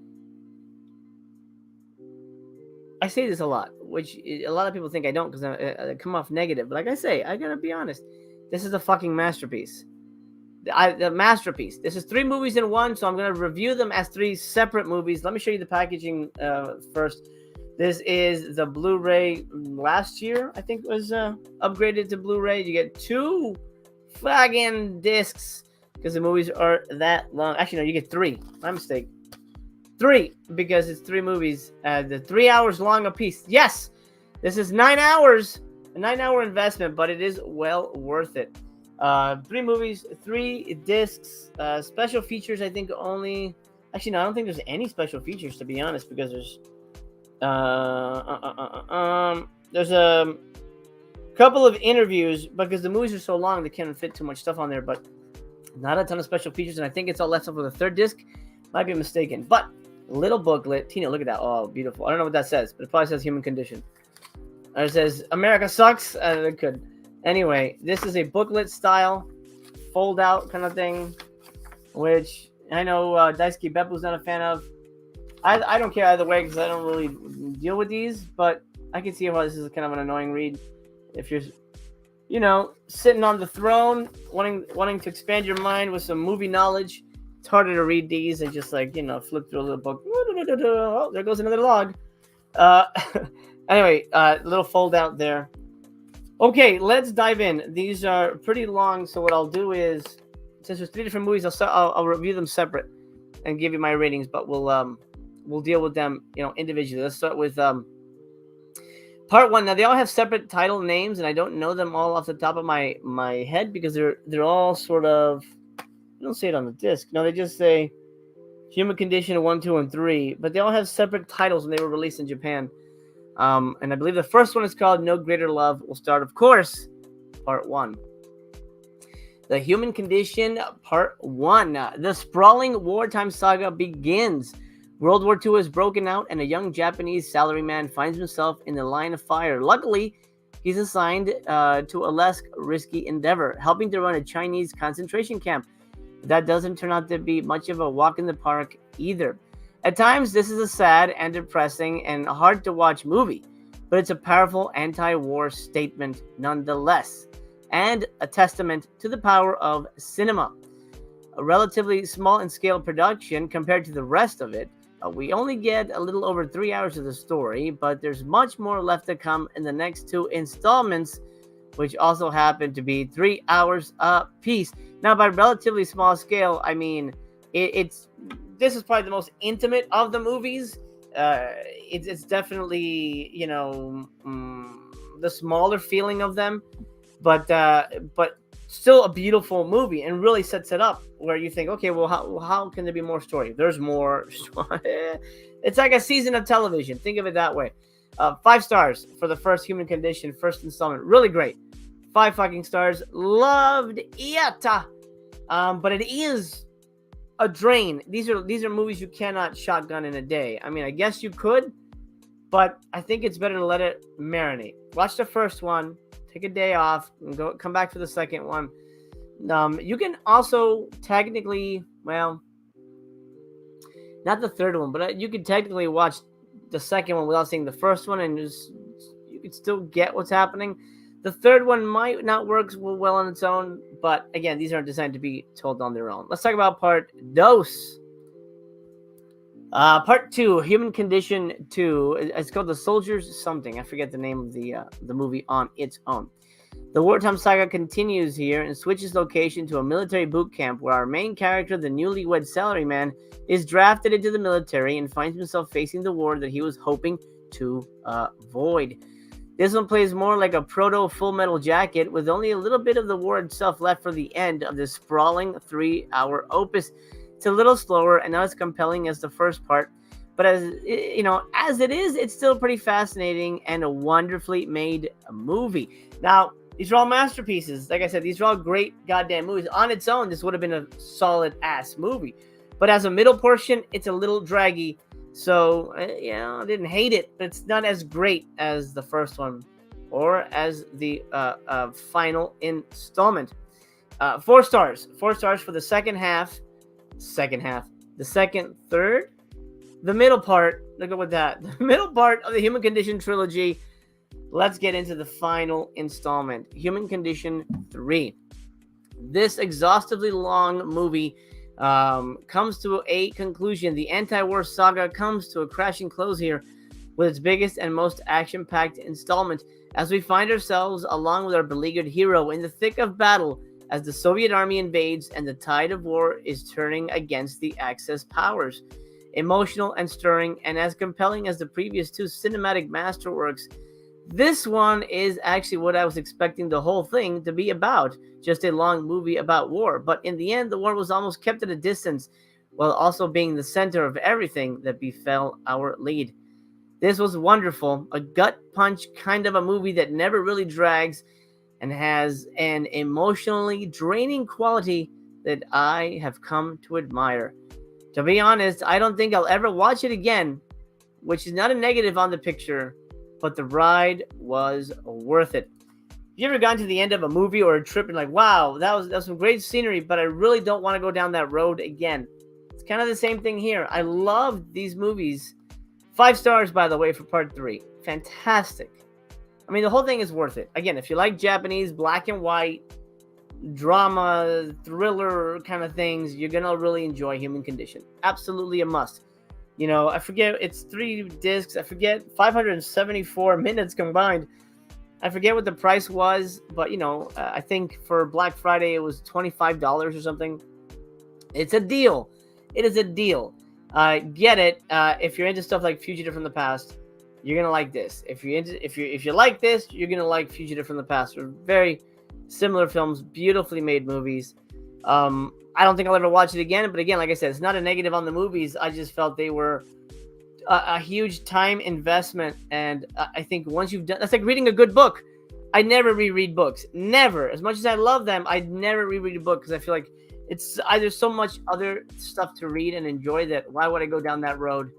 Speaker 1: I say this a lot, which a lot of people think I don't, because I come off negative. But like I say, I gotta be honest. This is a fucking masterpiece. The masterpiece. This is 3 movies in one, so I'm going to review them as 3 separate movies. Let me show you the packaging first. This is the Blu-ray last year, I think was upgraded to Blu-ray. You get 2 fucking discs because the movies are that long. Actually, no, you get 3. My mistake. 3, because it's 3 movies. The 3 hours long a piece. Yes, this is 9 hours, a 9-hour investment, but it is well worth it. 3 movies, 3 discs, special features. I think only. Actually, no, I don't think there's any special features, to be honest, because there's a couple of interviews, because the movies are so long they can't fit too much stuff on there, but not a ton of special features, and I think it's all left over the 3rd disc. Might be mistaken, but little booklet. Tina, look at that. Oh, beautiful. I don't know what that says, but it probably says Human Condition. It says America sucks. It could. Anyway, this is a booklet style, fold out kind of thing, which I know Daisuke Beppu's not a fan of. I don't care either way, because I don't really deal with these, but I can see why this is kind of an annoying read. If you're, sitting on the throne, wanting to expand your mind with some movie knowledge, It's harder to read these and just like, flip through a little book. Oh, there goes another log. Anyway, little fold out there. Okay, let's dive in. These are pretty long, so what I'll do is, since there's 3 different movies, I'll review them separate and give you my ratings, but we'll deal with them, individually. Let's start with part 1. Now they all have separate title names, and I don't know them all off the top of my head because they're all sort of, I don't say it on the disc. No, they just say Human Condition 1, 2, and 3, but they all have separate titles when they were released in Japan. And I believe the first one is called No Greater Love. We'll start, of course, part 1. The Human Condition, part 1. The sprawling wartime saga begins. World War II has broken out, and a young Japanese salaryman finds himself in the line of fire. Luckily, he's assigned to a less risky endeavor, helping to run a Chinese concentration camp. That doesn't turn out to be much of a walk in the park either. At times, this is a sad and depressing and hard-to-watch movie, but it's a powerful anti-war statement nonetheless, and a testament to the power of cinema. A relatively small in scale production compared to the rest of it, we only get a little over 3 hours of the story, but there's much more left to come in the next 2 installments, which also happen to be 3 hours a piece. Now, by relatively small scale, I mean this is probably the most intimate of the movies. It's definitely the smaller feeling of them, but still a beautiful movie and really sets it up where you think, okay, well, how can there be more story? There's more. It's like a season of television. Think of it that way. 5 stars for the first Human Condition, first installment. Really great. 5 fucking stars. Loved it. But it is a drain. These are movies you cannot shotgun in a day. I mean, I guess you could, but I think it's better to let it marinate. Watch the first one, take a day off, and come back for the second one. You can also technically, well, not the third one, but you can technically watch the second one without seeing the first one, and you can still get what's happening. The third one might not work well on its own, but again, these aren't designed to be told on their own. Let's talk about part 2. Part 2, Human Condition 2. It's called The Soldiers something. I forget the name of the movie on its own. The wartime saga continues here and switches location to a military boot camp where our main character, the newlywed salaryman, is drafted into the military and finds himself facing the war that he was hoping to avoid. This one plays more like a proto Full Metal Jacket with only a little bit of the war itself left for the end of this sprawling 3-hour opus. It's a little slower and not as compelling as the first part, but as it is, it's still pretty fascinating and a wonderfully made movie. Now, these are all masterpieces. Like I said, these are all great goddamn movies. On its own, this would have been a solid ass movie, but as a middle portion, it's a little draggy. So, I didn't hate it, but it's not as great as the first one or as the final installment. 4 stars. 4 stars for the second half. The second third. The middle part. Look at that. The middle part of the Human Condition trilogy. Let's get into the final installment. Human Condition 3. This exhaustively long movie comes to a conclusion. The anti-war saga comes to a crashing close here with its biggest and most action-packed installment as we find ourselves along with our beleaguered hero in the thick of battle as the Soviet army invades and the tide of war is turning against the Axis powers. Emotional and stirring and as compelling as the previous 2 cinematic masterworks, this one is actually what I was expecting the whole thing to be about, just a long movie about war. But in the end, the war was almost kept at a distance, while also being the center of everything that befell our lead. This was wonderful, a gut punch kind of a movie that never really drags and has an emotionally draining quality that I have come to admire. To be honest, I don't think I'll ever watch it again, which is not a negative on the picture, but the ride was worth it. Have you ever gotten to the end of a movie or a trip and like, wow, that was some great scenery, but I really don't want to go down that road again? It's kind of the same thing here. I love these movies. 5 stars, by the way, for part 3. Fantastic. I mean, the whole thing is worth it. Again, if you like Japanese black and white, drama, thriller kind of things, you're gonna really enjoy Human Condition. Absolutely a must. You know, I forget, it's 3 discs. I forget, 574 minutes combined. I forget what the price was, but you know, I think for Black Friday it was $25 or something. It's a deal. It is a deal. Get it. If you're into stuff like Fugitive from the Past, you're gonna like this. If you like this, you're gonna like Fugitive from the Past. They're very similar films, beautifully made movies. I don't think I'll ever watch it again, but again, like I said, it's not a negative on the movies. I just felt they were a huge time investment, and I think once you've done, that's like reading a good book. I never reread books, never. As much as I love them, I'd never reread a book because I feel like it's either so much other stuff to read and enjoy that why would I go down that road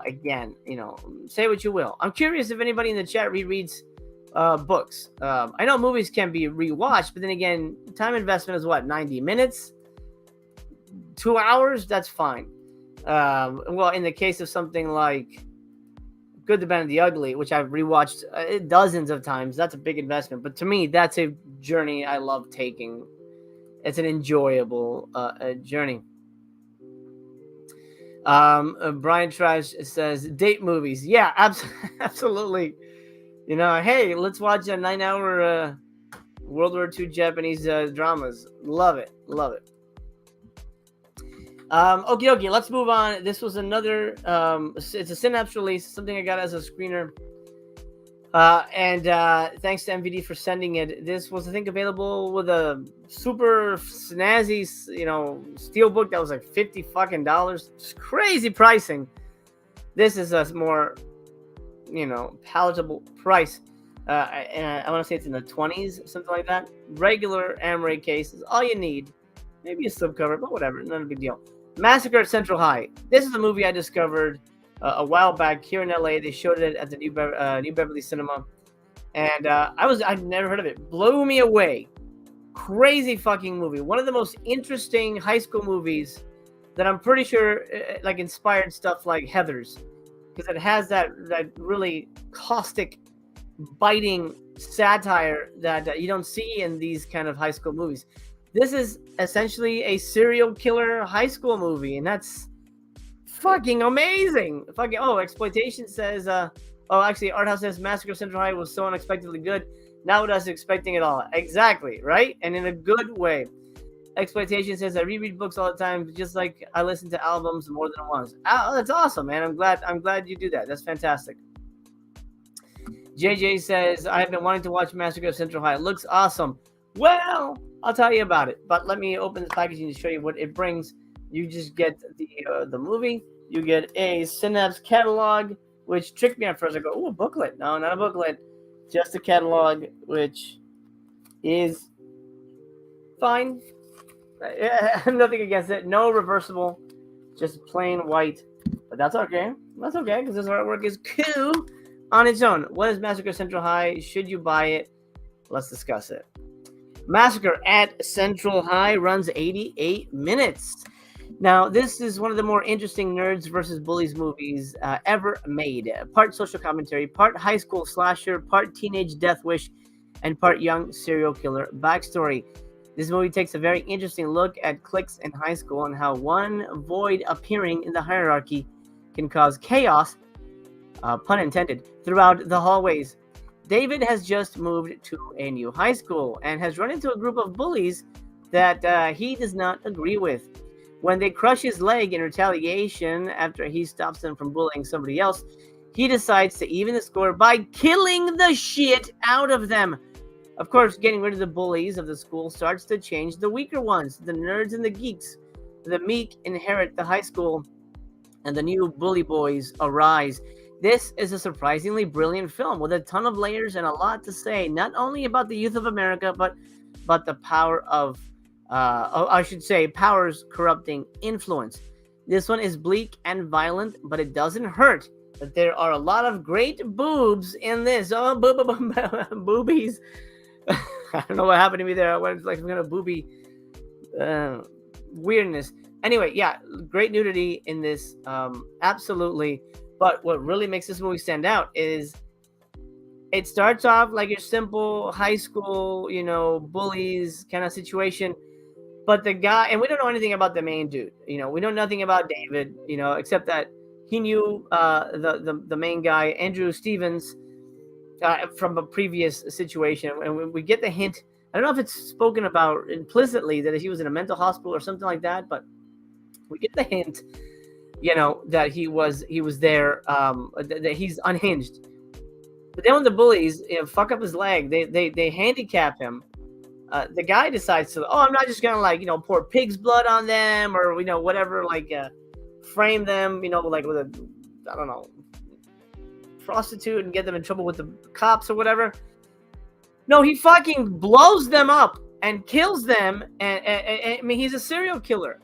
Speaker 1: again? You know, say what you will. I'm curious if anybody in the chat rereads books. I know movies can be rewatched, but then again, time investment is what, 90 minutes, 2 hours. That's fine. Well, in the case of something like Good, the Bad, and the Ugly, which I've rewatched dozens of times, that's a big investment. But to me, that's a journey I love taking. It's an enjoyable journey. Brian Trash says date movies. Yeah, absolutely. You know, hey, let's watch a 9-hour World War II Japanese dramas. Love it. Love it. Okay, let's move on. This was another, it's a Synapse release, something I got as a screener. And thanks to MVD for sending it. This was, I think, available with a super snazzy, you know, steelbook that was like $50 It's crazy pricing. This is a more, you know, palatable price. And I want to say it's in the 20s, something like that. Regular Amaray case is all you need. Maybe a slipcover, but whatever, not a big deal. Massacre at Central High. This is a movie I discovered a while back here in LA. They showed it at the New Beverly Cinema, and I'd never heard of it. Blew me away. Crazy fucking movie. One of the most interesting high school movies that I'm pretty sure like inspired stuff like Heathers, because it has that really caustic, biting satire that you don't see in these kind of high school movies. This is essentially a serial killer high school movie, and that's fucking amazing. Fucking Exploitation says actually Art House says Massacre Central High was so unexpectedly good. Not what I was expecting at all. Exactly, right? And in a good way. Exploitation says I reread books all the time, just like I listen to albums more than once. Oh, that's awesome, man. I'm glad you do that. That's fantastic. JJ says I've been wanting to watch Massacre of Central High. It looks awesome. Well, I'll tell you about it, but let me open this packaging to show you what it brings. You just get the movie. You get a Synapse catalog, which tricked me at first. I go, oh, a booklet. No, not a booklet. Just a catalog, which is fine. Nothing against it. No reversible. Just plain white. But that's okay. That's okay, because this artwork is cool on its own. What is Massacre Central High? Should you buy it? Let's discuss it. Massacre at Central High runs 88 minutes. Now, this is one of the more interesting nerds versus bullies movies ever made. Part social commentary, part high school slasher, part teenage death wish, and part young serial killer backstory. This movie takes a very interesting look at cliques in high school and how one void appearing in the hierarchy can cause chaos, pun intended, throughout the hallways. David has just moved to a new high school and has run into a group of bullies that he does not agree with. When they crush his leg in retaliation after he stops them from bullying somebody else, he decides to even the score by killing the shit out of them. Of course, getting rid of the bullies of the school starts to change the weaker ones, the nerds and the geeks. The meek inherit the high school, and the new bully boys arise. This is a surprisingly brilliant film with a ton of layers and a lot to say, not only about the youth of America, but the power of, power's corrupting influence. This one is bleak and violent, but it doesn't hurt. But there are a lot of great boobs in this. Oh, boobies. I don't know what happened to me there. I went like some kind of booby weirdness. Anyway, yeah, great nudity in this. Absolutely. But what really makes this movie stand out is It starts off like your simple high school, bullies kind of situation. But the guy, and we don't know anything about the main dude. We know nothing about David, except that he knew the main guy, Andrew Stevens, from a previous situation. And we get the hint. I don't know if it's spoken about implicitly that he was in a mental hospital or something like that, but we get the hint, that he was there, that he's unhinged. But then when the bullies fuck up his leg, they handicap him. The guy decides to, I'm not just gonna pour pig's blood on them or whatever, frame them, like with a, I don't know, prostitute and get them in trouble with the cops or whatever. No, he fucking blows them up and kills them, and I mean, he's a serial killer,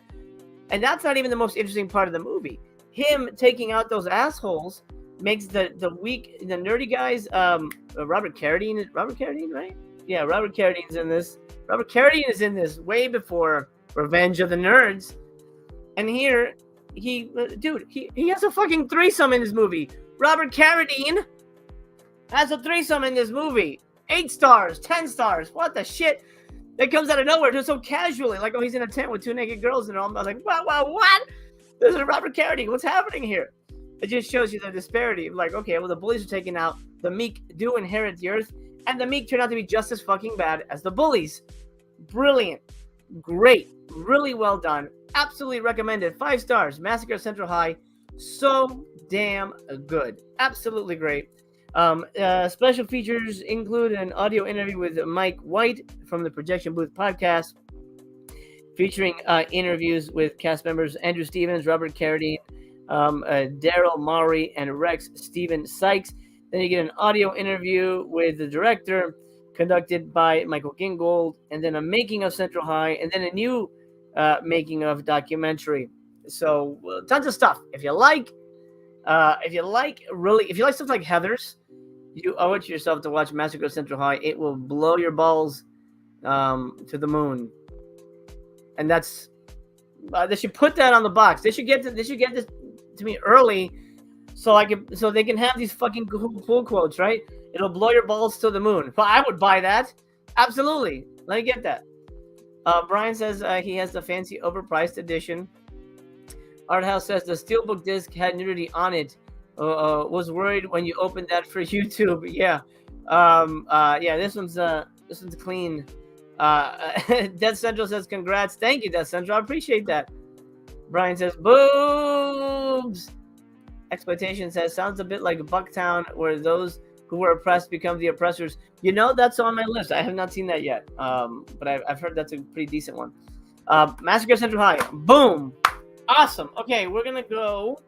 Speaker 1: and that's not even the most interesting part of the movie. Him taking out those assholes makes the nerdy guys. Robert Carradine, right? Yeah, Robert Carradine's in this. Robert Carradine is in this way before Revenge of the Nerds, and here he has a fucking threesome in this movie. Robert Carradine has a threesome in this movie. 8 stars, 10 stars. What the shit? That comes out of nowhere, just so casually, like, he's in a tent with 2 naked girls, and all. I was like, what? This is Robert Carradine. What's happening here? It just shows you the disparity. Like, okay, well, the bullies are taken out. The meek do inherit the earth, and the meek turn out to be just as fucking bad as the bullies. Brilliant. Great. Really well done. Absolutely recommended. 5 stars. Massacre Central High. So damn good. Absolutely great. Special features include an audio interview with Mike White from the Projection Booth podcast, featuring interviews with cast members Andrew Stevens, Robert Carradine, Daryl Maury, and Rex Steven Sykes. Then you get an audio interview with the director, conducted by Michael Gingold, and then a making of Central High, and then a new making of documentary. So tons of stuff. If you like stuff like Heathers, you owe it to yourself to watch Massacre Central High. It will blow your balls to the moon. And that's they should put that on the box. They should get this to me early, so they can have these fucking cool quotes, right? It'll blow your balls to the moon. Well, I would buy that. Absolutely. Let me get that. Brian says he has the fancy overpriced edition. Art House says the Steelbook disc had nudity on it. Was worried when you opened that for YouTube. Yeah. This one's clean. Death Central says congrats. Thank you, Death Central. I appreciate that. Brian says boobs. Exploitation says sounds a bit like Bucktown, where those who were oppressed become the oppressors. That's on my list. I have not seen that yet. But I've heard that's a pretty decent one. Massacre Central High. Boom. Awesome. Okay, we're gonna go.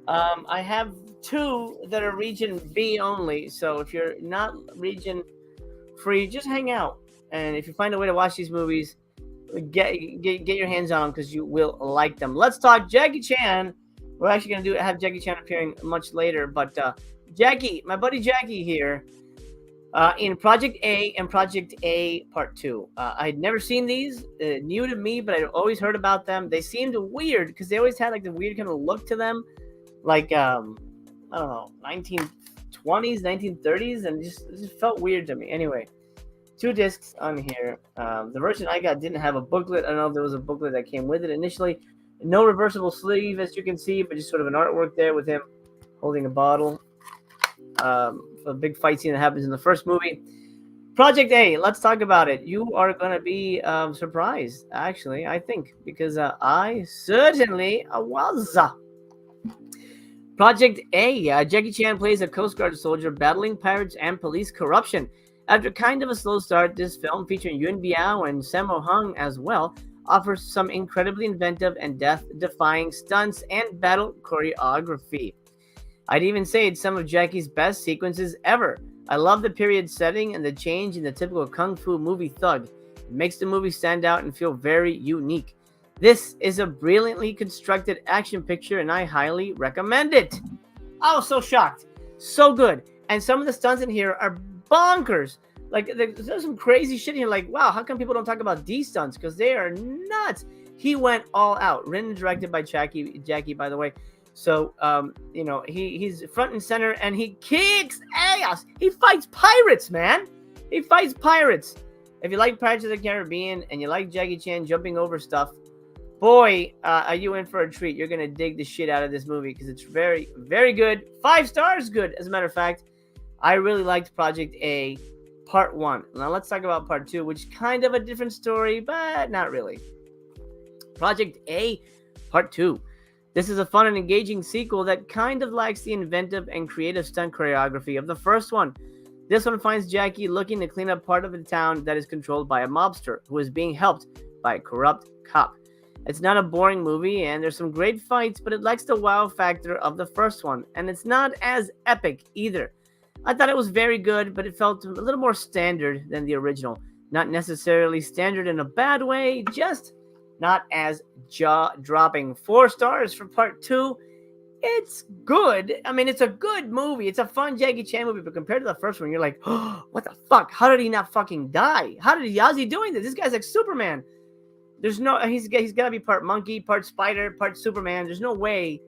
Speaker 1: I have 2 that are region B only. So if you're not region free, just hang out. And if you find a way to watch these movies, get your hands on them, because you will like them. Let's talk Jackie Chan. We're actually going to have Jackie Chan appearing much later. But Jackie, my buddy Jackie here, in Project A and Project A Part 2. I'd never seen these, new to me, but I'd always heard about them. They seemed weird because they always had like the weird kind of look to them. Like, I don't know, 1920s, 1930s, and it just felt weird to me. Anyway, 2 discs on here. The version I got didn't have a booklet. I don't know if there was a booklet that came with it initially. No reversible sleeve, as you can see, but just sort of an artwork there with him holding a bottle. A big fight scene that happens in the first movie. Project A, let's talk about it. You are going to be surprised, actually, I think, because I certainly was. Project A, Jackie Chan plays a Coast Guard soldier battling pirates and police corruption. After kind of a slow start, this film, featuring Yuen Biao and Sammo Hung as well, offers some incredibly inventive and death-defying stunts and battle choreography. I'd even say it's some of Jackie's best sequences ever. I love the period setting and the change in the typical kung fu movie thug. It makes the movie stand out and feel very unique. This is a brilliantly constructed action picture, and I highly recommend it. I was so shocked. So good. And some of the stunts in here are bonkers. Like, there's some crazy shit in here. Like, wow, how come people don't talk about these stunts? Because they are nuts. He went all out. Written and directed by Jackie, by the way. So, he's front and center, and he kicks ass. He fights pirates, man. He fights pirates. If you like Pirates of the Caribbean and you like Jackie Chan jumping over stuff, boy, are you in for a treat. You're going to dig the shit out of this movie because it's very, very good. 5 stars good, as a matter of fact. I really liked Project A Part 1. Now let's talk about Part 2, which is kind of a different story, but not really. Project A Part 2. This is a fun and engaging sequel that kind of lacks the inventive and creative stunt choreography of the first one. This one finds Jackie looking to clean up part of the town that is controlled by a mobster who is being helped by a corrupt cop. It's not a boring movie, and there's some great fights, but it lacks the wow factor of the first one, and it's not as epic either. I thought it was very good, but it felt a little more standard than the original. Not necessarily standard in a bad way, just not as jaw-dropping. 4 stars for Part 2. It's good. I mean, it's a good movie. It's a fun Jackie Chan movie, but compared to the first one, you're like, oh, what the fuck? How did he not fucking die? How's he doing this? This guy's like Superman. He's got to be part monkey, part spider, part Superman. There's no way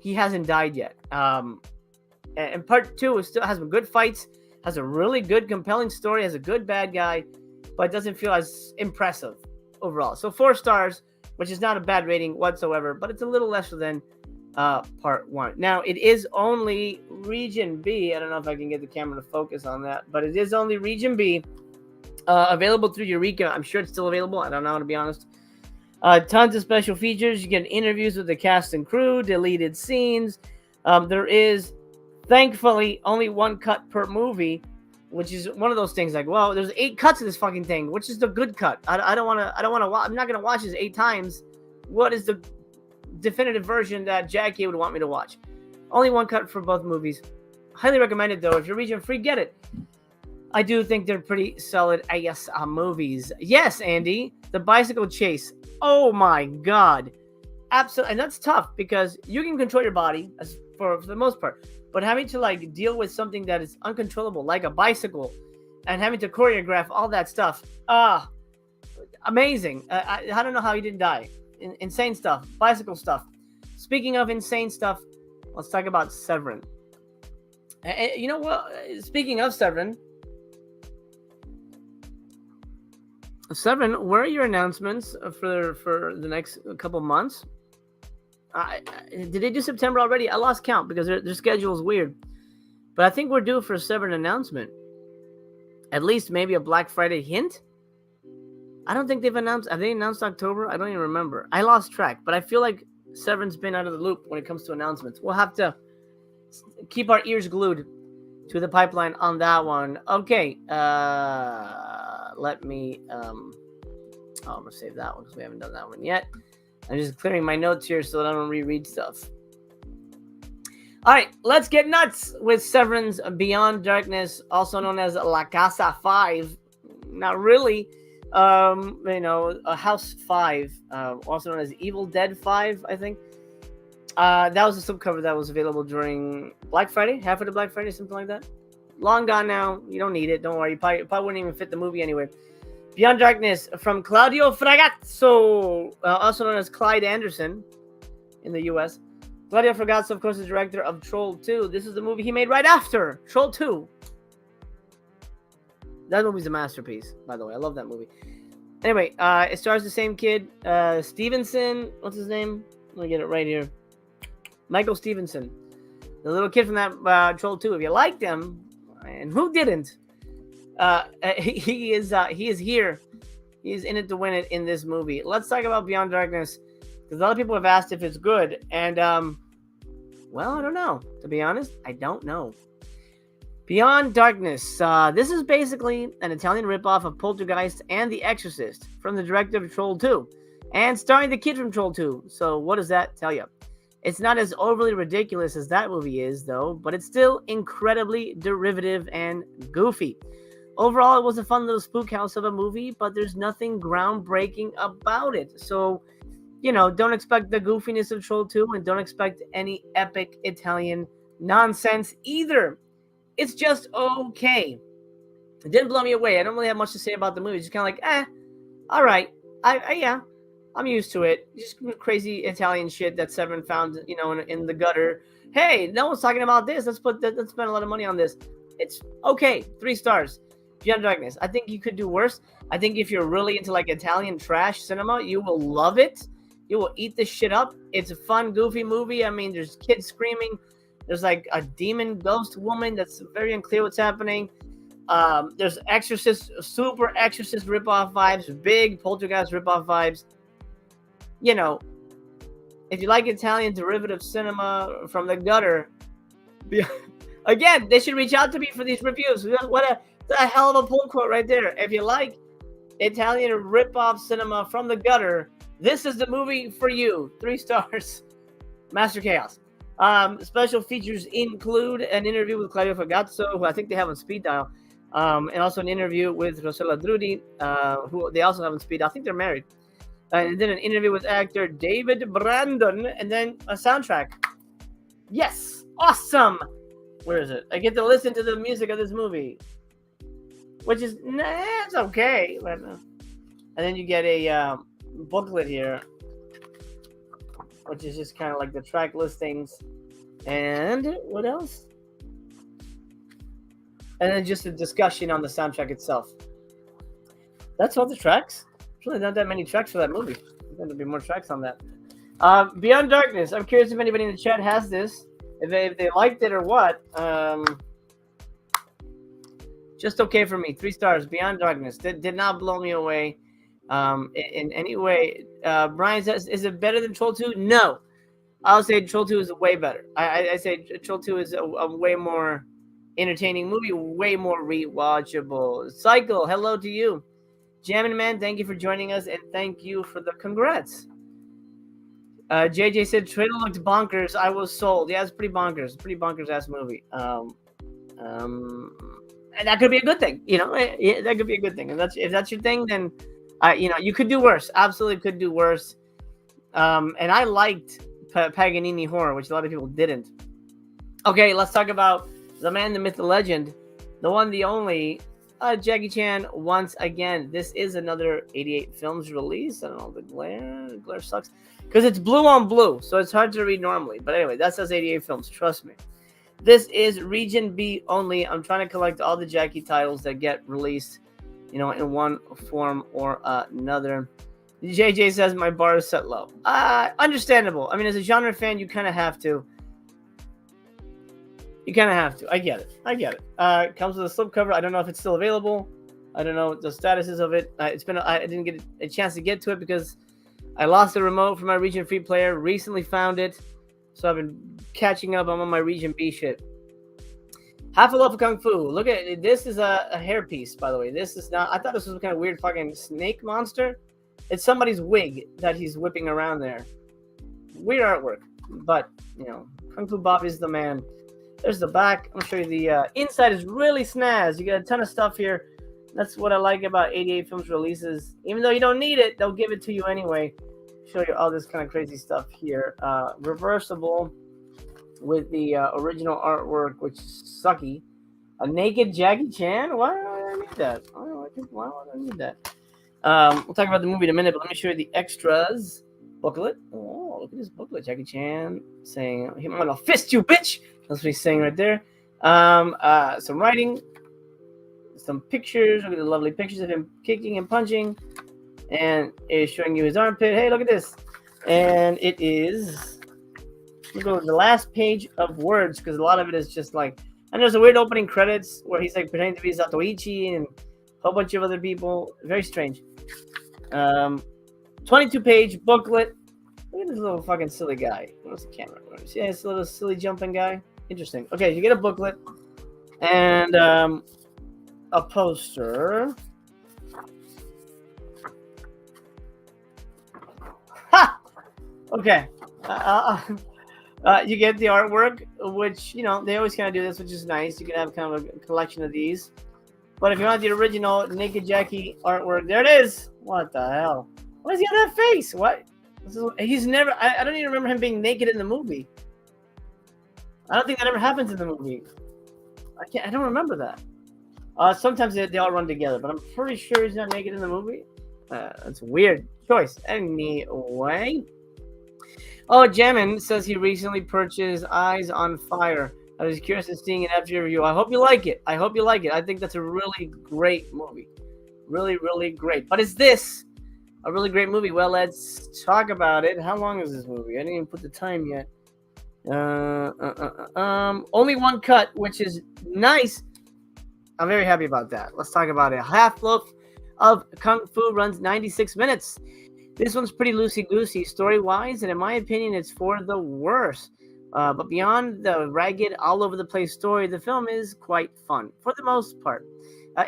Speaker 1: he hasn't died yet. And Part 2 still has some good fights, has a really good, compelling story, has a good bad guy, but it doesn't feel as impressive overall. So 4 stars, which is not a bad rating whatsoever, but it's a little lesser than Part 1. Now, it is only Region B. I don't know if I can get the camera to focus on that, but it is only Region B. Available through Eureka. I'm sure it's still available. I don't know, to be honest. Tons of special features. You get interviews with the cast and crew, deleted scenes. There is, thankfully, only 1 cut per movie, which is one of those things like, well, there's 8 cuts of this fucking thing. Which is the good cut? I don't want to. I'm not gonna watch this 8 times. What is the definitive version that Jackie would want me to watch? Only 1 cut for both movies. Highly recommended, though. If you're region free, get it. I do think they're pretty solid, movies. Yes, Andy, the bicycle chase. Oh my god. Absolutely. And that's tough because you can control your body for the most part, but having to deal with something that is uncontrollable, like a bicycle, and having to choreograph all that stuff. Amazing. I don't know how he didn't die. Insane stuff. Bicycle stuff. Speaking of insane stuff, let's talk about Severin. You know what? Speaking of Severin, where are your announcements for the next couple months? Did they do September already? I lost count because their schedule is weird. But I think we're due for a Severin announcement. At least maybe a Black Friday hint? I don't think they've announced. Have they announced October? I don't even remember. I lost track. But I feel like Severin's been out of the loop when it comes to announcements. We'll have to keep our ears glued to the pipeline on that one. Okay. Let me I'm gonna save that one because we haven't done that one yet. I'm just clearing my notes here so that I don't reread stuff. All right, let's get nuts with Severin's Beyond Darkness, also known as La Casa 5. Not really. A House 5, also known as Evil Dead 5, I think. That was a slipcover that was available during Black Friday, half of the Black Friday, something like that. Long gone now. You don't need it. Don't worry. You probably wouldn't even fit the movie anyway. Beyond Darkness from Claudio Fragazzo, also known as Clyde Anderson in the U.S. Claudio Fragazzo, of course, is the director of Troll 2. This is the movie he made right after Troll 2. That movie's a masterpiece, by the way. I love that movie. Anyway, it stars the same kid, Stevenson. What's his name? Let me get it right here. Michael Stevenson. The little kid from that Troll 2. If you liked him, and who didn't? He is here. He is in it to win it in this movie. Let's talk about Beyond Darkness, because a lot of people have asked if it's good, and well, I don't know. To be honest, I don't know. Beyond Darkness. This is basically an Italian ripoff of Poltergeist and The Exorcist from the director of Troll 2, and starring the kid from Troll 2. So what does that tell you? It's not as overly ridiculous as that movie is, though, but it's still incredibly derivative and goofy. Overall, it was a fun little spook house of a movie, but there's nothing groundbreaking about it. So, don't expect the goofiness of Troll 2, and don't expect any epic Italian nonsense either. It's just okay. It didn't blow me away. I don't really have much to say about the movie. It's just kind of like, all right. I'm used to it. Just crazy Italian shit that Seven found, in the gutter. Hey, no one's talking about this. Let's spend a lot of money on this. It's okay. 3 stars. Beyond Darkness. I think you could do worse. I think if you're really into like Italian trash cinema, you will love it. You will eat this shit up. It's a fun, goofy movie. I mean, there's kids screaming. There's like a demon ghost woman that's very unclear what's happening. There's super Exorcist ripoff vibes, big Poltergeist ripoff vibes. If you like Italian derivative cinema from the gutter, again, they should reach out to me for these reviews. What a hell of a pull quote right there. If you like Italian ripoff cinema from the gutter, this is the movie for you. 3 stars. Master Chaos. Special features include an interview with Claudio Fragatso, who I think they have on speed dial, and also an interview with Rossella Drudi, who they also have on speed dial. I think they're married. And then an interview with actor David Brandon, and then a soundtrack. Yes, awesome. Where is it? I get to listen to the music of this movie, which is it's okay. And then you get a booklet here, which is just kind of like the track listings, and what else? And then just a discussion on the soundtrack itself. That's all the tracks. There's really not that many tracks for that movie. There's going to be more tracks on that. Beyond Darkness. I'm curious if anybody in the chat has this, if they liked it or what. Just okay for me. 3 stars. Beyond Darkness. Did not blow me away in any way. Brian says, is it better than Troll 2? No. I'll say Troll 2 is way better. I say Troll 2 is a way more entertaining movie, way more rewatchable. Cycle, hello to you. Jammin' Man, thank you for joining us, and thank you for the congrats. JJ said, trailer looked bonkers. I was sold. Yeah, it's pretty bonkers. Pretty bonkers-ass movie. And that could be a good thing. That could be a good thing. And if that's your thing, then, you could do worse. Absolutely could do worse. And I liked Paganini horror, which a lot of people didn't. Okay, let's talk about the man, the myth, the legend, the one, the only, Jackie Chan once again. This is another 88 Films release. I don't know, the glare sucks because it's blue on blue, so it's hard to read normally. But anyway, that says 88 Films. Trust me. This is Region B only. I'm trying to collect all the Jackie titles that get released, in one form or another. JJ says my bar is set low. Understandable. I mean, as a genre fan, you kind of have to. I get it. Comes with a slipcover. I don't know if it's still available. I don't know what the status is of it. I didn't get a chance to get to it because I lost the remote from my Region Free player. Recently found it, so I've been catching up. I'm on my Region B shit. Half a Love of Kung Fu. Look at it. This is a hairpiece, by the way. This is not. I thought this was a kind of weird fucking snake monster. It's somebody's wig that he's whipping around there. Weird artwork, but Kung Fu Bob is the man. There's the back. I'm gonna show you the inside is really snaz. You get a ton of stuff here. That's what I like about 88 Films releases. Even though you don't need it, they'll give it to you anyway. Show you all this kind of crazy stuff here. Reversible with the original artwork, which is sucky. A naked Jackie Chan? Why do I need that? Why would I need that? We'll talk about the movie in a minute, but let me show you the extras booklet. Oh, look at this booklet. Jackie Chan saying, I'm gonna fist you, bitch. That's what he's saying right there. Some writing, some pictures. Look at the lovely pictures of him kicking and punching. And it's showing you his armpit. Hey, look at this. And it is, we'll go to the last page of words because a lot of it is just like, and there's a weird opening credits where he's like pretending to be Zatoichi and a whole bunch of other people. Very strange. 22-page booklet. Look at this little fucking silly guy. Where's the camera? See this little silly jumping guy? Interesting. Okay, you get a booklet and a poster. Ha! Okay. You get the artwork, which, they always kind of do this, which is nice. You can have kind of a collection of these. But if you want the original Naked Jackie artwork, there it is. What the hell? Why does he have that face? What? He's never... I don't even remember him being naked in the movie. I don't think that ever happens in the movie. I don't remember that. Sometimes they all run together, but I'm pretty sure he's not naked in the movie. That's a weird choice. Anyway. Oh, Jamin says he recently purchased Eyes on Fire. I was curious to seeing an FG review. I hope you like it. I hope you like it. I think that's a really great movie. Really, really great. But is this a really great movie? Well, let's talk about it. How long is this movie? I didn't even put the time yet. Only one cut, which is nice. I'm very happy about that. Let's talk about it. Half-Loaf of Kung Fu runs 96 minutes. This one's pretty loosey-goosey story-wise, and in my opinion, it's for the worse. But beyond the ragged, all-over-the-place story, the film is quite fun, for the most part.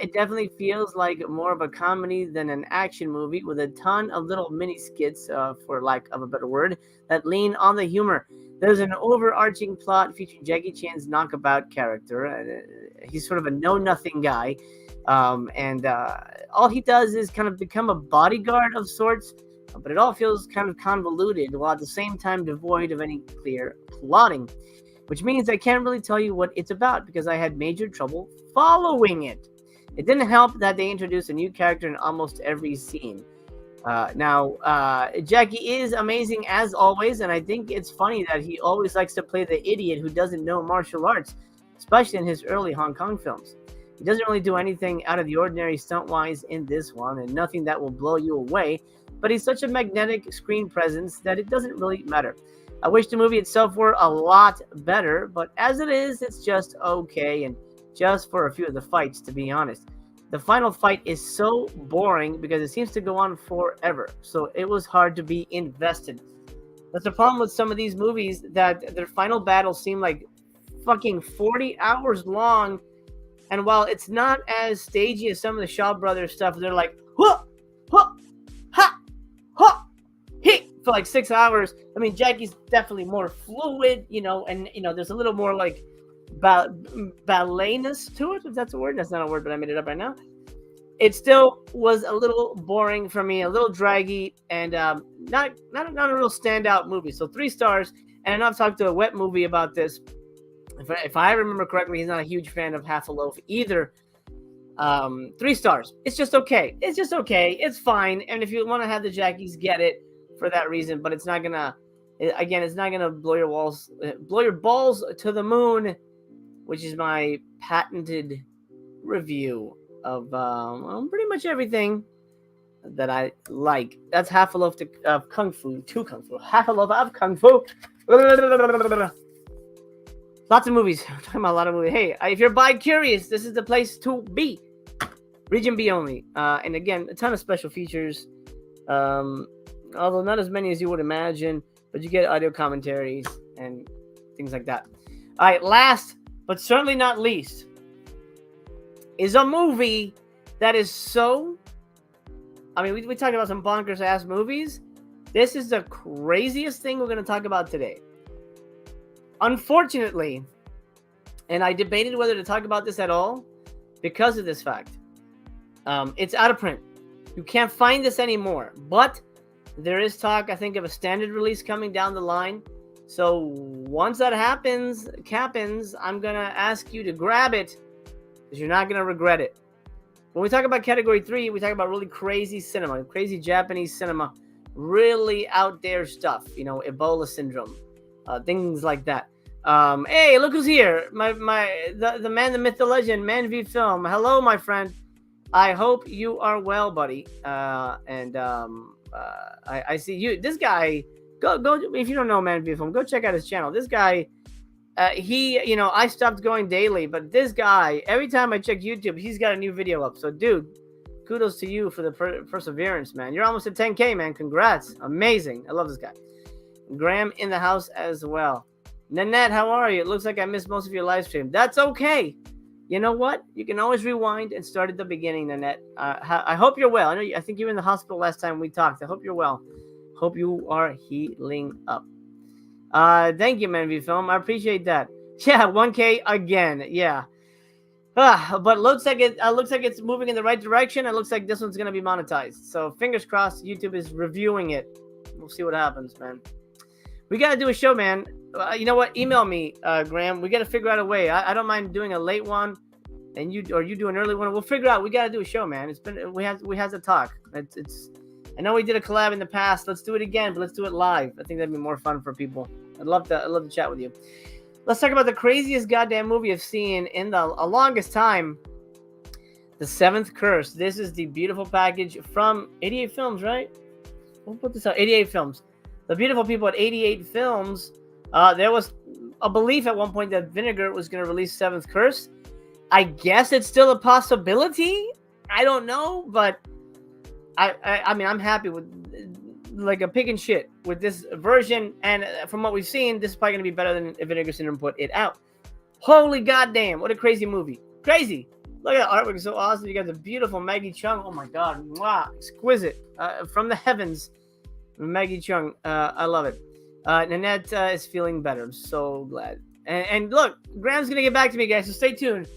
Speaker 1: It definitely feels like more of a comedy than an action movie, with a ton of little mini-skits, for lack of a better word, that lean on the humor. There's an overarching plot featuring Jackie Chan's knockabout character. He's sort of a know-nothing guy, and all he does is kind of become a bodyguard of sorts, but it all feels kind of convoluted while at the same time devoid of any clear plotting, which means I can't really tell you what it's about because I had major trouble following it. It didn't help that they introduced a new character in almost every scene. Now, Jackie is amazing as always, and I think it's funny that he always likes to play the idiot who doesn't know martial arts, especially in his early Hong Kong films. He doesn't really do anything out of the ordinary stunt-wise in this one, and nothing that will blow you away, but he's such a magnetic screen presence that it doesn't really matter. I wish the movie itself were a lot better, but as it is, it's just okay, and just for a few of the fights, to be honest. The final fight is so boring because it seems to go on forever, so it was hard to be invested. That's the problem with some of these movies, that their final battles seem like fucking 40 hours long, and while it's not as stagey as some of the Shaw Brothers stuff, they're like, huh, huh, ha, ha, hit, for like 6 hours. I mean, Jackie's definitely more fluid, and, there's a little more like balletness to it, if that's a word. That's not a word, but I made it up right now. It still was a little boring for me, a little draggy, and not a real standout movie. So 3 stars. And I know I've talked to a Wet Movie about this. If I remember correctly, he's not a huge fan of Half a Loaf either. 3 stars. It's just okay. It's just okay. It's fine. And if you want to have the Jackies, get it for that reason. But it's not gonna. Again, it's not gonna blow your balls to the moon, which is my patented review of pretty much everything that I like. That's Half a Loaf of Kung Fu, Half a Loaf of Kung Fu. Lots of movies. I'm talking about a lot of movies. Hey, if you're bi-curious, this is the place to be. Region B only. And again, a ton of special features. Although not as many as you would imagine, but you get audio commentaries and things like that. All right, last but certainly not least is a movie that is so... I mean, we talk about some bonkers-ass movies. This is the craziest thing we're going to talk about today. Unfortunately, and I debated whether to talk about this at all because of this fact. It's out of print. You can't find this anymore. But there is talk, I think, of a standard release coming down the line. So once that happens, I'm going to ask you to grab it because you're not going to regret it. When we talk about Category 3, we talk about really crazy cinema, crazy Japanese cinema, really out there stuff, Ebola syndrome, things like that. Hey, look who's here. The man, the myth, the legend, Man v Film. Hello, my friend. I hope you are well, buddy. I see you. This guy, go. If you don't know Man v Film, go check out his channel. This guy, I stopped going daily, but this guy, every time I check YouTube, he's got a new video up. So, dude, kudos to you for the perseverance, man. You're almost at 10K, man. Congrats. Amazing. I love this guy. Graham in the house as well. Nanette, how are you? It looks like I missed most of your live stream. That's okay. You know what? You can always rewind and start at the beginning, Nanette. I hope you're well. I think you were in the hospital last time we talked. I hope you're well. Hope you are healing up. Thank you, Manvy Film. I appreciate that. Yeah, 1K again. Yeah. But looks like it's moving in the right direction. It looks like this one's gonna be monetized. So fingers crossed. YouTube is reviewing it. We'll see what happens, man. We gotta do a show, man. You know what? Email me, Graham. We gotta figure out a way. I don't mind doing a late one, and you do an early one. We'll figure out. We gotta do a show, man. We have to talk. It's. I know we did a collab in the past. Let's do it again, but let's do it live. I think that'd be more fun for people. I'd love to chat with you. Let's talk about the craziest goddamn movie I've seen in the longest time. The Seventh Curse. This is the beautiful package from 88 Films, right? We'll put this out. 88 Films. The beautiful people at 88 Films. There was a belief at one point that Vinegar was going to release Seventh Curse. I guess it's still a possibility. I don't know, but I mean, I'm happy with like a pig and shit with this version. And from what we've seen, this is probably going to be better than if Vinegar Syndrome put it out. Holy goddamn. What a crazy movie. Crazy. Look at the artwork. It's so awesome. You got the beautiful Maggie Chung. Oh my God. Wow. Exquisite. From the heavens. Maggie Chung. I love it. Nanette is feeling better. I'm so glad. And look, Graham's going to get back to me, guys. So stay tuned.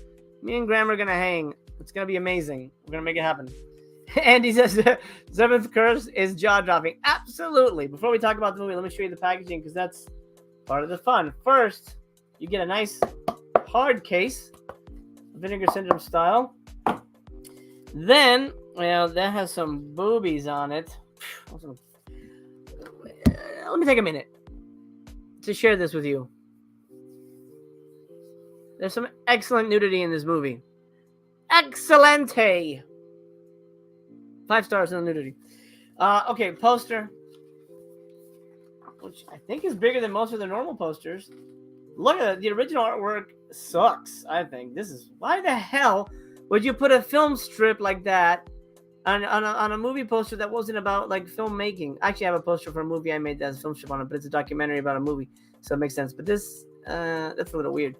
Speaker 1: Me and Graham are going to hang. It's going to be amazing. We're going to make it happen. And he says, Seventh Curse is jaw-dropping. Absolutely. Before we talk about the movie, let me show you the packaging because that's part of the fun. First, you get a nice hard case, Vinegar Syndrome style. Then, well, that has some boobies on it. Let me take a minute to share this with you. There's some excellent nudity in this movie. Excelente! 5 stars on the nudity. Okay, poster. Which I think is bigger than most of the normal posters. Look at it. The original artwork sucks, I think. This is... Why the hell would you put a film strip like that on a movie poster that wasn't about, like, filmmaking? Actually, I have a poster for a movie I made that has a film strip on it, but it's a documentary about a movie, so it makes sense. But this, that's a little weird.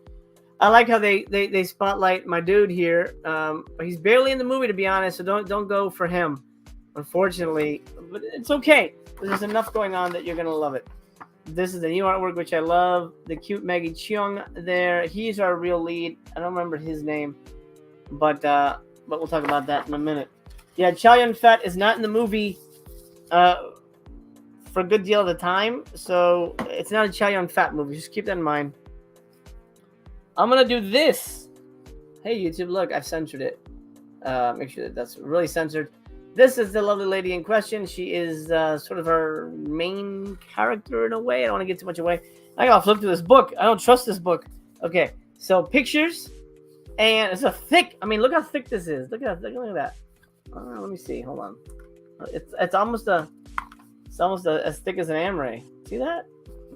Speaker 1: I like how they spotlight my dude here. He's barely in the movie, to be honest, so don't go for him, unfortunately. But it's okay. There's enough going on that you're going to love it. This is the new artwork, which I love. The cute Maggie Chung there. He's our real lead. I don't remember his name, but we'll talk about that in a minute. Yeah, Chow Yun-fat is not in the movie for a good deal of the time, so it's not a Chow Yun-fat movie. Just keep that in mind. I'm going to do this. Hey, YouTube, look, I've censored it. Make sure that that's really censored. This is the lovely lady in question. She is sort of our main character in a way. I don't want to give too much away. I got to flip through this book. I don't trust this book. Okay, so pictures. And it's a thick, I mean, look how thick this is. Look at that. Let me see. Hold on. It's almost as thick as an Amray. See that?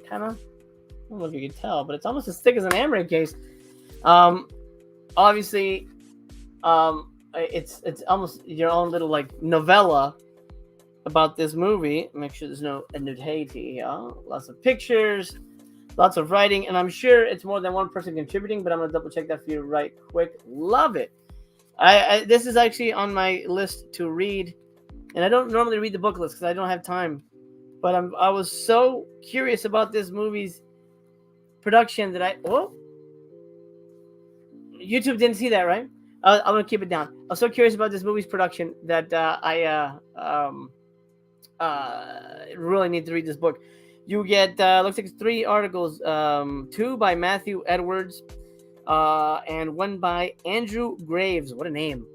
Speaker 1: Kind of. I don't know if you can tell, but it's almost as thick as an Amray case. Obviously, it's almost your own little like novella about this movie. Make sure there's no nudity. Lots of pictures, lots of writing, and I'm sure it's more than one person contributing. But I'm gonna double check that for you right quick. Love it. This is actually on my list to read, and I don't normally read the book list because I don't have time. But I was so curious about this movie's production that YouTube didn't see that, right? I'm gonna keep it down. I was so curious about this movie's production that I really need to read this book. You get looks like 3 articles, 2 by Matthew Edwards, and 1 by Andrew Graves. What a name,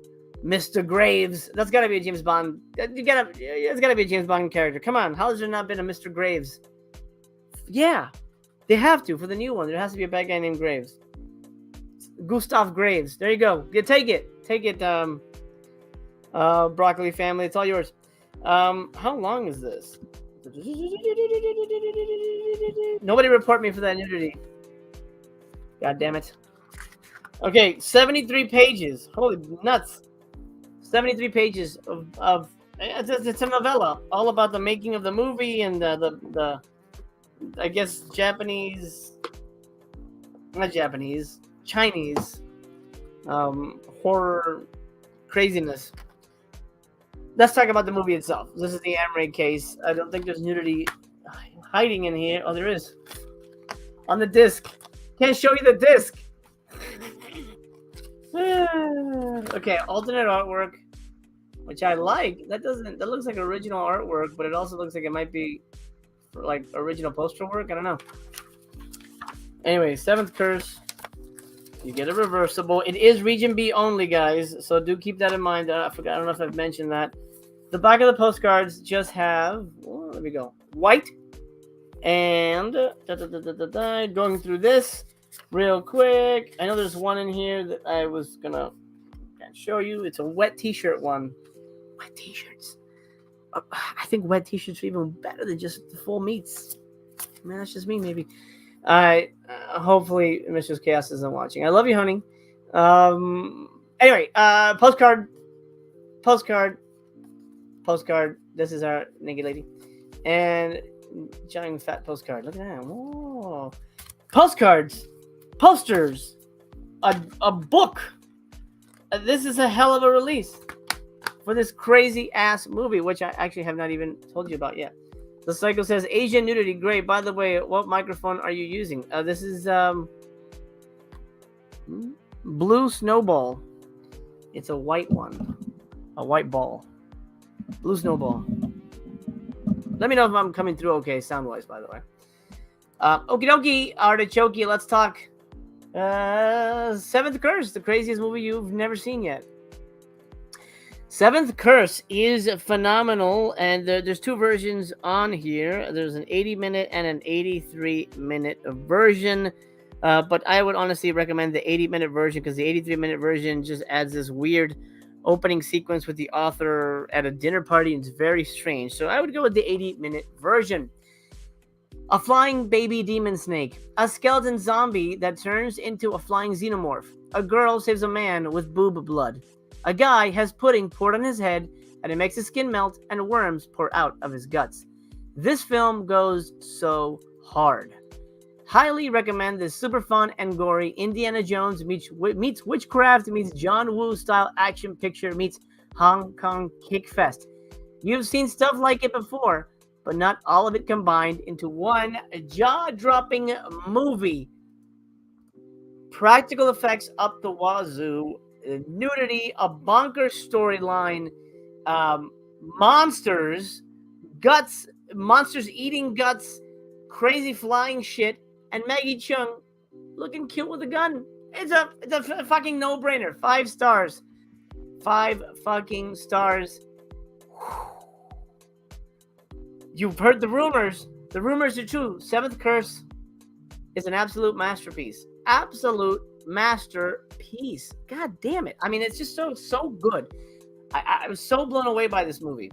Speaker 1: Mr. Graves. That's gotta be a James Bond. It's gotta be a James Bond character. Come on, how has there not been a Mr. Graves? Yeah. They have to for the new one. There has to be a bad guy named Graves. Gustav Graves. There you go. Yeah, take it. Broccoli family. It's all yours. How long is this? Nobody report me for that nudity. God damn it. Okay, 73 pages. Holy nuts. 73 pages of it's a novella all about the making of the movie and the I guess Chinese horror craziness. Let's talk about the movie itself. This is the Amray case. I don't think there's nudity hiding in here. Oh, there is. On the disc. Can't show you the disc. Okay, alternate artwork, which I like. That looks like original artwork, but it also looks like it might be like original poster work. I don't know. Anyway, Seventh Curse. You get a reversible. It is region B only, guys, so do keep that in mind. I forgot. I don't know if I've mentioned that. The back of the postcards just have, let me go, white. And going through this real quick. I know there's one in here that I was going to show you. It's a wet t-shirt one. Wet t-shirts. I think wet t-shirts are even better than just the full meats. Man, that's just me, maybe. Hopefully Mrs. Chaos isn't watching. I love you, honey. Anyway, postcard. This is our naked lady. And giant fat postcard. Look at that. Whoa. Postcards. Posters. A book. This is a hell of a release for this crazy ass movie, which I actually have not even told you about yet. The Psycho says Asian nudity, great. By the way, what microphone are you using? This is Blue Snowball. It's a white one, a white ball. Blue Snowball. Let me know if I'm coming through okay, sound wise. By the way. Okie dokie, artichoke. Let's talk. Seventh Curse, the craziest movie you've never seen yet. Seventh Curse is phenomenal, and there's two versions on here. There's an 80-minute and an 83-minute version, but I would honestly recommend the 80-minute version because the 83-minute version just adds this weird opening sequence with the author at a dinner party, and it's very strange. So I would go with the 80-minute version. A flying baby demon snake, a skeleton zombie that turns into a flying xenomorph, a girl saves a man with boob blood. A guy has pudding poured on his head, and it makes his skin melt, and worms pour out of his guts. This film goes so hard. Highly recommend this super fun and gory Indiana Jones meets witchcraft meets John Woo style action picture meets Hong Kong kick fest. You've seen stuff like it before, but not all of it combined into one jaw-dropping movie. Practical effects up the wazoo. Nudity, a bonkers storyline, monsters, guts, monsters eating guts, crazy flying shit, and Maggie Cheung looking cute with a gun. It's a fucking no-brainer. 5 stars. 5 fucking stars. You've heard the rumors. The rumors are true. Seventh Curse is an absolute masterpiece. Absolute masterpiece. God damn it. I mean, it's just so good. I was so blown away by this movie.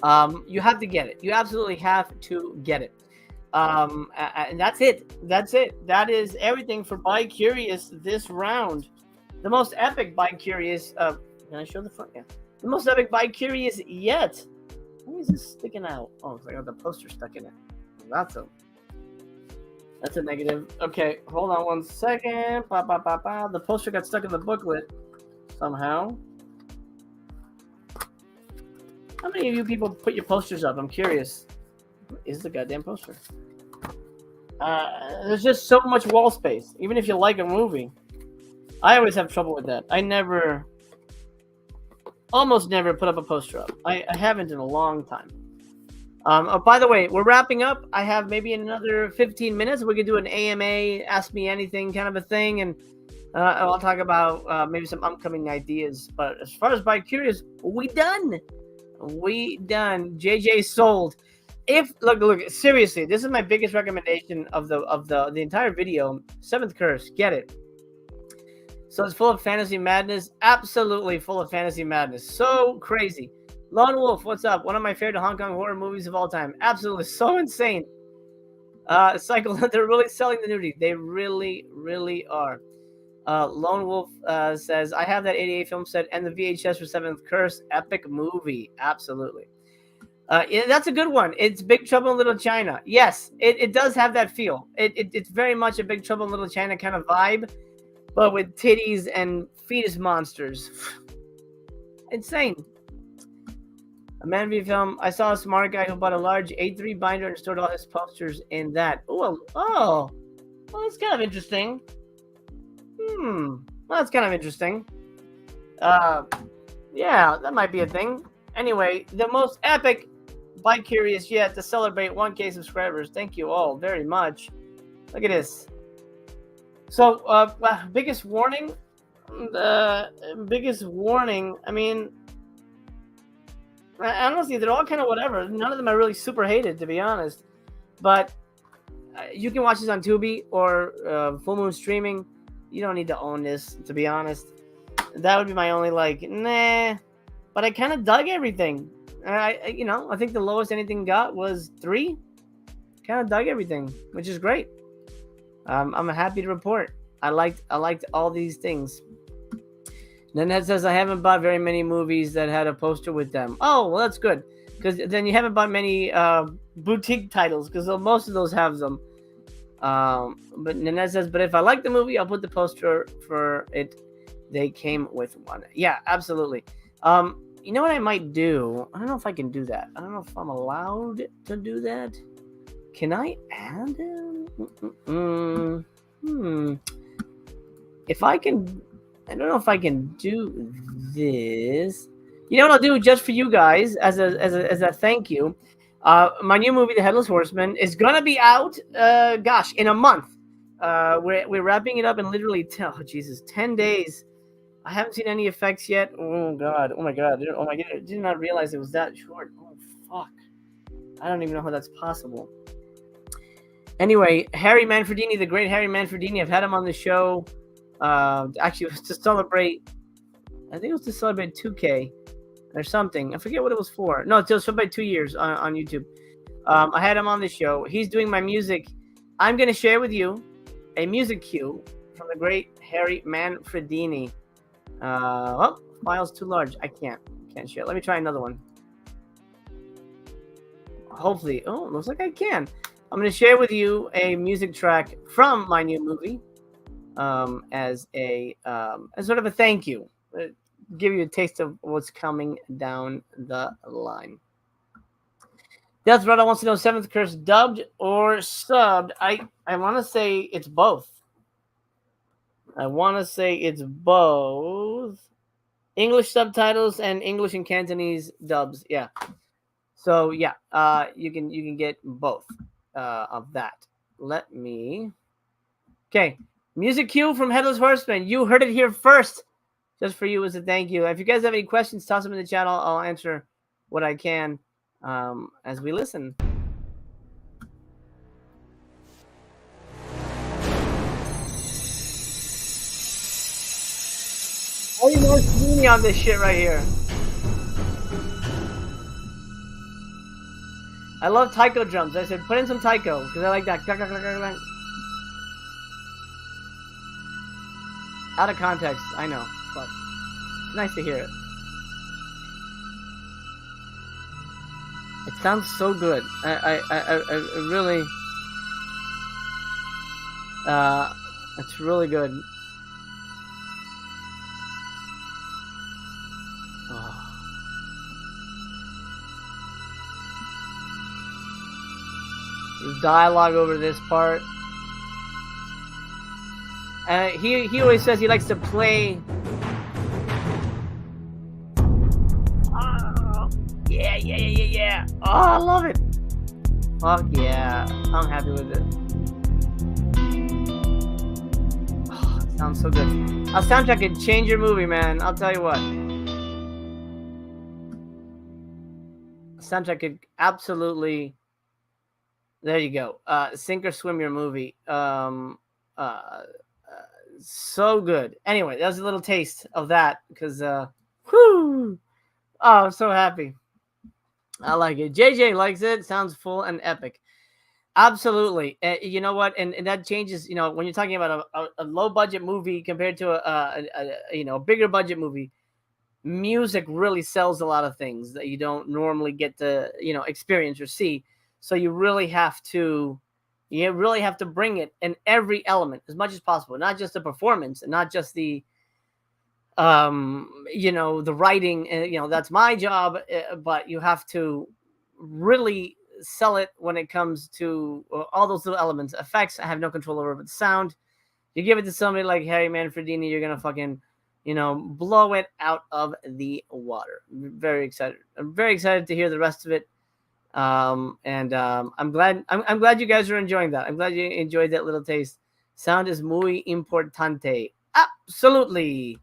Speaker 1: You have to get it. You absolutely have to get it. And that's it. That's it. That is everything for Bi Curious this round. The most epic Bi Curious. Can I show the front? Yeah. The most epic Bi Curious yet. Why is this sticking out? Oh, I got the poster stuck in it. That's a negative. Okay, hold on 1 second. The poster got stuck in the booklet somehow. How many of you people put your posters up? I'm curious. What is the goddamn poster? There's just so much wall space, even if you like a movie. I always have trouble with that. I almost never put up a poster up. I haven't in a long time. Oh, by the way, we're wrapping up. I have maybe another 15 minutes. We could do an AMA, Ask Me Anything kind of a thing, and I'll talk about maybe some upcoming ideas. But as far as Bi Curious, we done. JJ sold. Look, seriously, this is my biggest recommendation of the entire video. Seventh Curse, get it. So it's full of fantasy madness. Absolutely full of fantasy madness. So crazy. Lone Wolf, what's up? One of my favorite Hong Kong horror movies of all time. Absolutely so insane. Cycle, they're really selling the nudity. They really, really are. Lone Wolf says, I have that 88 film set and the VHS for Seventh Curse. Epic movie. Absolutely. Yeah, that's a good one. It's Big Trouble in Little China. Yes, it does have that feel. It's very much a Big Trouble in Little China kind of vibe, but with titties and fetus monsters. Insane. A Man v Film. I saw a smart guy who bought a large A3 binder and stored all his posters in that. Oh, well, that's kind of interesting. Well, that's kind of interesting. Yeah, that might be a thing. Anyway, the most epic Bi Curious yet to celebrate 1K subscribers. Thank you all very much. Look at this. So, biggest warning. I mean, Honestly, they're all kind of whatever. None of them are really super hated, to be honest. But you can watch this on Tubi or Full Moon Streaming. You don't need to own this, to be honest. That would be my only nah. But I kind of dug everything. I think the lowest anything got was 3. Kind of dug everything, which is great. I'm happy to report. I liked all these things. Then that says I haven't bought very many movies that had a poster with them. Oh, well, that's good, because then you haven't bought many boutique titles, because most of those have them. But Nanette says, but if I like the movie, I'll put the poster for it. They came with one. Yeah, absolutely. You know what I might do? I don't know if I can do that. I don't know if I'm allowed to do that. Can I add it? If I can, I don't know if I can do this. You know what I'll do just for you guys as a thank you. My new movie, The Headless Horseman, is gonna be out. In a month. We're wrapping it up in literally 10 days. I haven't seen any effects yet. Oh god. Oh my god. I did not realize it was that short. Oh fuck. I don't even know how that's possible. Anyway, Harry Manfredini, the great Harry Manfredini. I've had him on the show. Actually, it was to celebrate. I think it was to celebrate 2K or something. I forget what it was for. No, to celebrate 2 years on YouTube. I had him on the show. He's doing my music. I'm going to share with you a music cue from the great Harry Manfredini. File's too large. I can't share. Let me try another one. Hopefully. Oh, looks like I can. I'm going to share with you a music track from my new movie, as sort of a thank you. Give you a taste of what's coming down the line. Death Brother wants to know, Seventh Curse dubbed or subbed? I want to say it's both. English subtitles and English and Cantonese dubs. Yeah. So yeah, you can get both of that. Let me. Okay, music cue from Headless Horseman. You heard it here first. Just for you as a thank you. If you guys have any questions, toss them in the chat. I'll answer what I can as we listen. Oh, you know, it's on this shit right here. I love taiko drums. I said, put in some taiko, because I like that. Out of context, I know, but it's nice to hear it. It sounds so good. I really, it's really good. Oh. There's dialogue over this part. He always says he likes to play. Oh, yeah. Oh, I love it. Fuck yeah. I'm happy with it. Oh, it sounds so good. A soundtrack could change your movie, man. I'll tell you what. A soundtrack could absolutely. There you go. Sink or swim your movie. So good. Anyway, that was a little taste of that because, whoo! Oh, I'm so happy. I like it. JJ likes it. Sounds full and epic. Absolutely. You know what? And that changes. You know, when you're talking about a low budget movie compared to a bigger budget movie, music really sells a lot of things that you don't normally get to experience or see. So you really have to bring it in every element as much as possible, not just the performance and not just the the writing, and that's my job, but you have to really sell it when it comes to all those little elements. Effects I have no control over, but sound, you give it to somebody like Harry Manfredini, you're gonna fucking blow it out of the water. I'm very excited to hear the rest of it. I'm glad you guys are enjoying that. I'm glad you enjoyed that little taste. Sound is muy importante. Absolutely.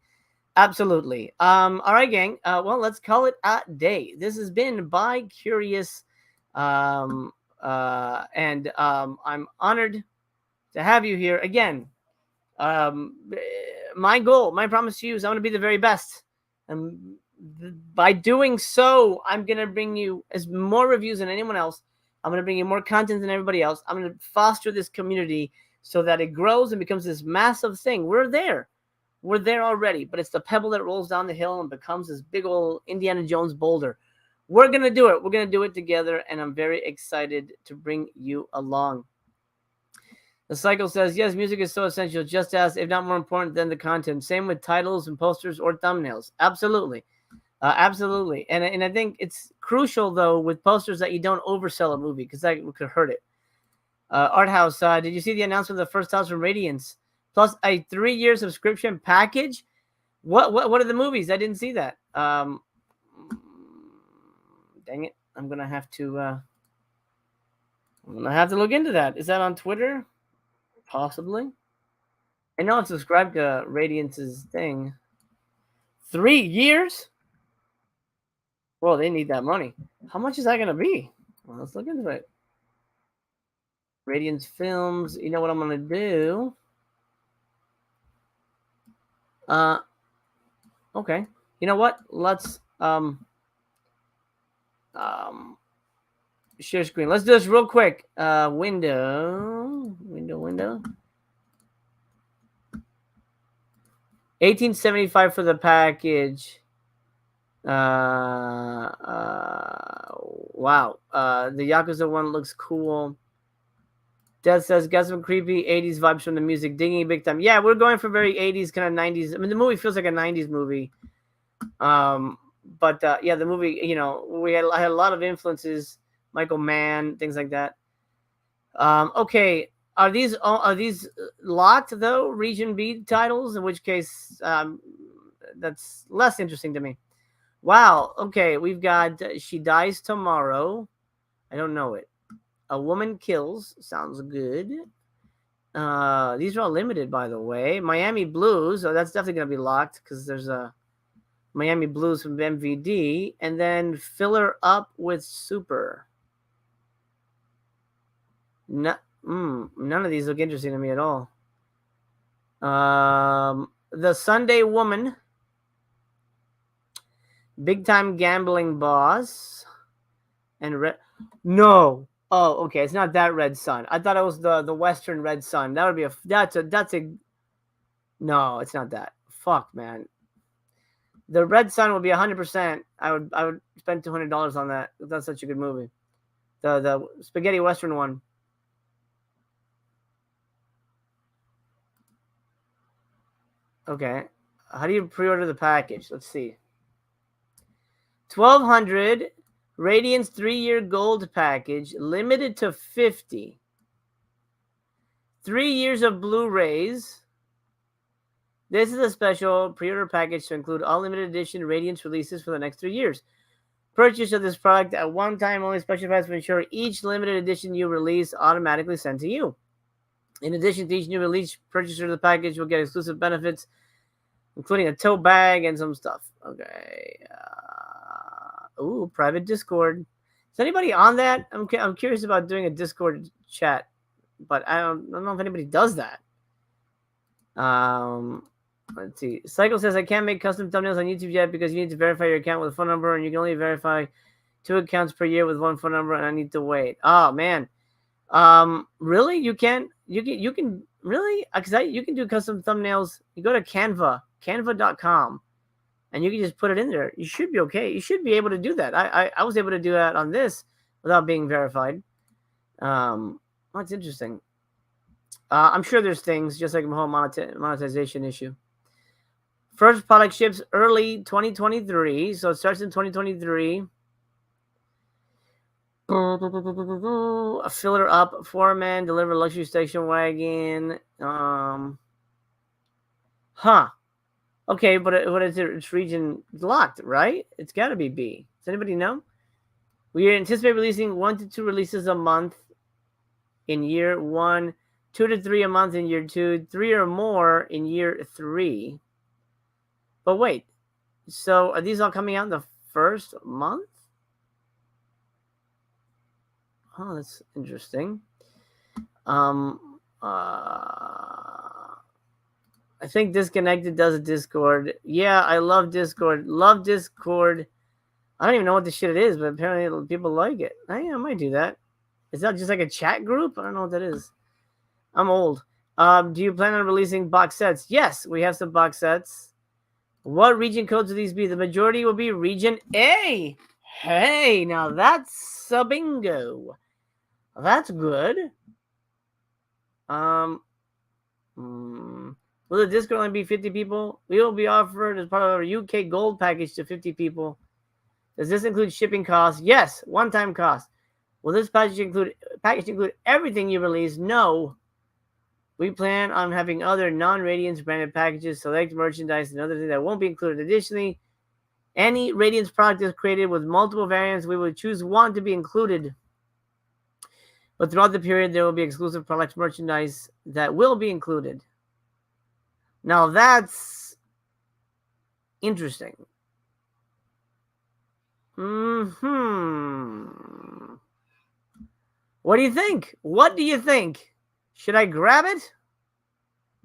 Speaker 1: Absolutely. All right, gang. Well, let's call it a day. This has been By Curious, and I'm honored to have you here again. My goal, my promise to you is I'm going to be the very best. And by doing so, I'm going to bring you as more reviews than anyone else. I'm going to bring you more content than everybody else. I'm going to foster this community so that it grows and becomes this massive thing. We're there. We're there already, but it's the pebble that rolls down the hill and becomes this big old Indiana Jones boulder. We're going to do it. We're going to do it together, and I'm very excited to bring you along. The Cycle says, yes, music is so essential, just as, if not more important than the content. Same with titles and posters or thumbnails. Absolutely. Absolutely. And I think it's crucial, though, with posters that you don't oversell a movie, because that could hurt it. Art House, did you see the announcement of the first house from Radiance? Plus a 3-year subscription package? What are the movies? I didn't see that. Dang it. I'm going to have to look into that. Is that on Twitter? Possibly. I know I'm subscribed to Radiance's thing. 3 years? Well, they need that money. How much is that going to be? Well, let's look into it. Radiance Films. You know what I'm going to do? Okay. You know what? Let's share screen. Let's do this real quick. Window. 1875 for the package. Wow. The Yakuza one looks cool. Death says, got some creepy 80s vibes from the music. Digging big time. Yeah, we're going for very 80s, kind of 90s. I mean, the movie feels like a 90s movie. But yeah, the movie, you know, I had a lot of influences. Michael Mann, things like that. Okay. Are these locked, though? Region B titles? In which case, that's less interesting to me. Wow. Okay. We've got She Dies Tomorrow. I don't know it. A Woman Kills. Sounds good. These are all limited, by the way. Miami Blues. Oh, that's definitely going to be locked because there's a Miami Blues from MVD. And then Filler Up with Super. None of these look interesting to me at all. The Sunday Woman. Big Time Gambling Boss. And no. Oh, okay. It's not that Red Sun. I thought it was the Western Red Sun. That would be that's a no, it's not that. Fuck, man. The Red Sun would be 100%. I would spend $200 on that. That's such a good movie. The spaghetti Western one. Okay. How do you pre-order the package? Let's see. 1,200 Radiance 3-year gold package, limited to 50. 3 years of Blu-rays. This is a special pre-order package to include all limited edition Radiance releases for the next 3 years. Purchase of this product at one time only special price will ensure each limited edition you release automatically sent to you. In addition to each new release, purchaser of the package will get exclusive benefits, including a tote bag and some stuff. Okay. Private Discord. Is anybody on that? I'm curious about doing a Discord chat, but I don't know if anybody does that. Let's see. Cycle says, I can't make custom thumbnails on YouTube yet because you need to verify your account with a phone number, and you can only verify 2 accounts per year with 1 phone number, and I need to wait. Oh, man. Really? You can really? Because you can do custom thumbnails. You go to canva.com. And you can just put it in there. You should be okay. You should be able to do that. I was able to do that on this without being verified. That's interesting. I'm sure there's things just like a whole monetization issue. First product ships early 2023. So it starts in 2023. A Filler Up, 4-man, deliver luxury station wagon. Okay, but it's region locked, right? It's got to be B. Does anybody know? We anticipate releasing 1 to 2 releases a month in year 1, 2 to 3 a month in year 2, 3 or more in year 3. But wait, so are these all coming out in the first month? Oh, that's interesting. I think Disconnected does a Discord. Yeah, I love Discord. Love Discord. I don't even know what the shit it is, but apparently people like it. I might do that. Is that just like a chat group? I don't know what that is. I'm old. Do you plan on releasing box sets? Yes, we have some box sets. What region codes will these be? The majority will be region A. Hey, now that's a bingo. That's good. Will the Discord only be 50 people? We will be offered as part of our UK Gold package to 50 people. Does this include shipping costs? Yes, one-time cost. Will this package include everything you release? No. We plan on having other non-Radiance branded packages, select merchandise, and other things that won't be included. Additionally, any Radiance product is created with multiple variants. We will choose one to be included. But throughout the period, there will be exclusive product merchandise that will be included. Now that's interesting. What do you think? What do you think? Should I grab it?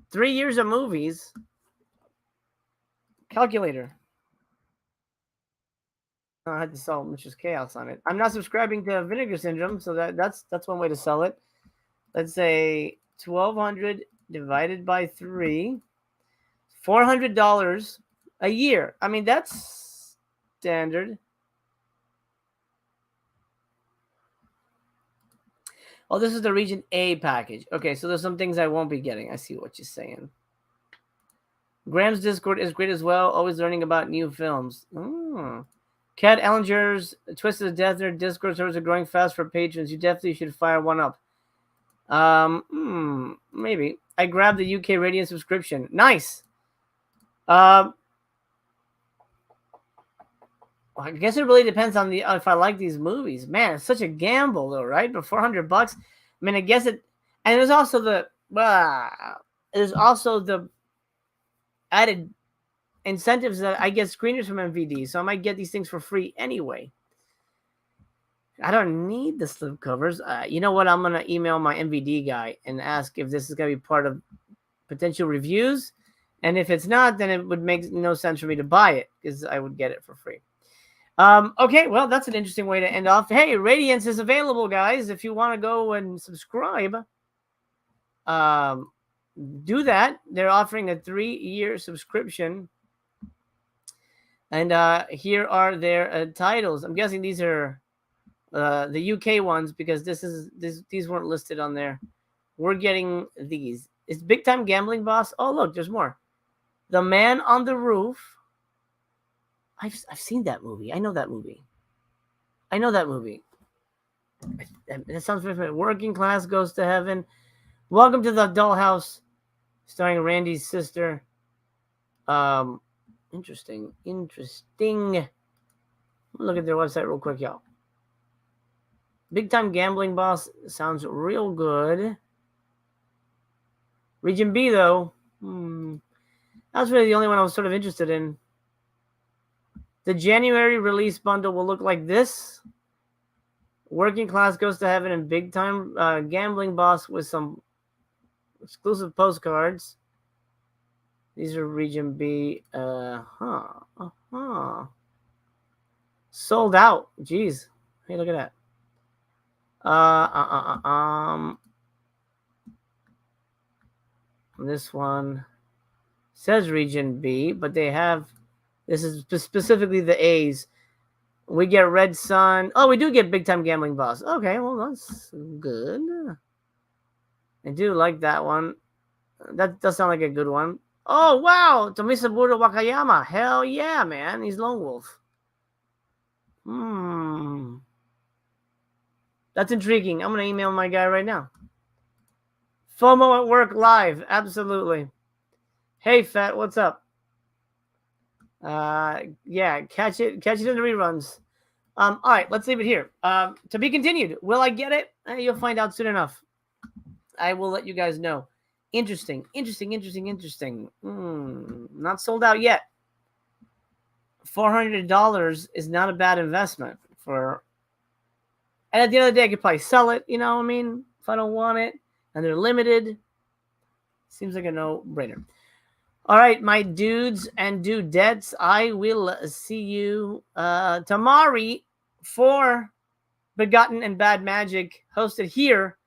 Speaker 1: 3 years of movies. Calculator. I had to sell Mrs. Chaos on it. I'm not subscribing to Vinegar Syndrome, so that's one way to sell it. Let's say 1,200 divided by 3. $400 a year. I mean, that's standard. Oh, this is the Region A package. Okay, so there's some things I won't be getting. I see what you're saying. Graham's Discord is great as well. Always learning about new films. Kat Ellinger's Twisted Death Nerd Discord servers are growing fast for patrons. You definitely should fire one up. Maybe. I grabbed the UK Radiant subscription. Nice. I guess it really depends on if I like these movies. Man, it's such a gamble, though, right? But $400. I mean, I guess it. And there's also the added incentives that I get screeners from MVD, so I might get these things for free anyway. I don't need the slipcovers. You know what? I'm gonna email my MVD guy and ask if this is gonna be part of potential reviews. And if it's not, then it would make no sense for me to buy it because I would get it for free. Okay, well, that's an interesting way to end off. Hey, Radiance is available, guys. If you want to go and subscribe, do that. They're offering a 3-year subscription. And here are their titles. I'm guessing these are the UK ones because these weren't listed on there. We're getting these. It's Big Time Gambling Boss. Oh, look, there's more. The Man on the Roof. I've seen that movie. I know that movie. That sounds very familiar. Working Class Goes to Heaven. Welcome to the Dollhouse, starring Randy's sister. Interesting. Look at their website real quick, y'all. Big Time Gambling Boss sounds real good. Region B, though. That's really the only one I was sort of interested in. The January release bundle will look like this. Working Class Goes to Heaven and Big Time Gambling Boss with some exclusive postcards. These are Region B. Sold out. Jeez. Hey, look at that. This one says Region B, but they have, this is specifically the A's. We get Red Sun. Oh, we do get Big Time Gambling Boss. Okay, well, that's good. I do like that one. That does sound like a good one. Oh, wow. Tomisaburo Wakayama. Hell yeah, man. He's Lone Wolf. That's intriguing. I'm going to email my guy right now. FOMO at work live. Absolutely. Hey, Fat, what's up? Yeah, catch it in the reruns. All right, let's leave it here. To be continued. Will I get it? You'll find out soon enough. I will let you guys know. Interesting. Not sold out yet. $400 is not a bad investment for. And at the end of the day, I could probably sell it. You know what I mean? If I don't want it, and they're limited, seems like a no-brainer. All right, my dudes and dudettes, I will see you tomorrow for Begotten and Bad Magic, hosted here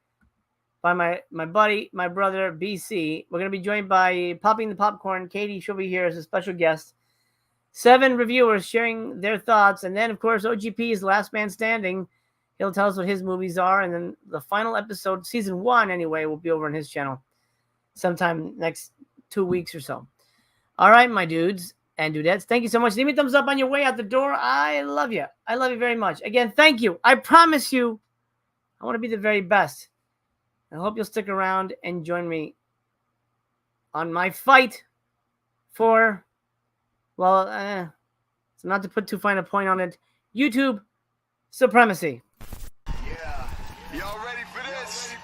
Speaker 1: by my buddy, my brother, BC. We're going to be joined by Popping the Popcorn. Katie, she'll be here as a special guest. 7 reviewers sharing their thoughts. And then, of course, OGP is Last Man Standing. He'll tell us what his movies are. And then the final episode, season 1 anyway, will be over on his channel sometime next 2 weeks or so. All right, my dudes and dudettes, thank you so much. Leave me a thumbs up on your way out the door. I love you. I love you very much. Again, thank you. I promise you, I want to be the very best. I hope you'll stick around and join me on my fight for, well, so not to put too fine a point on it, YouTube supremacy.
Speaker 4: Yeah. Y'all ready for this?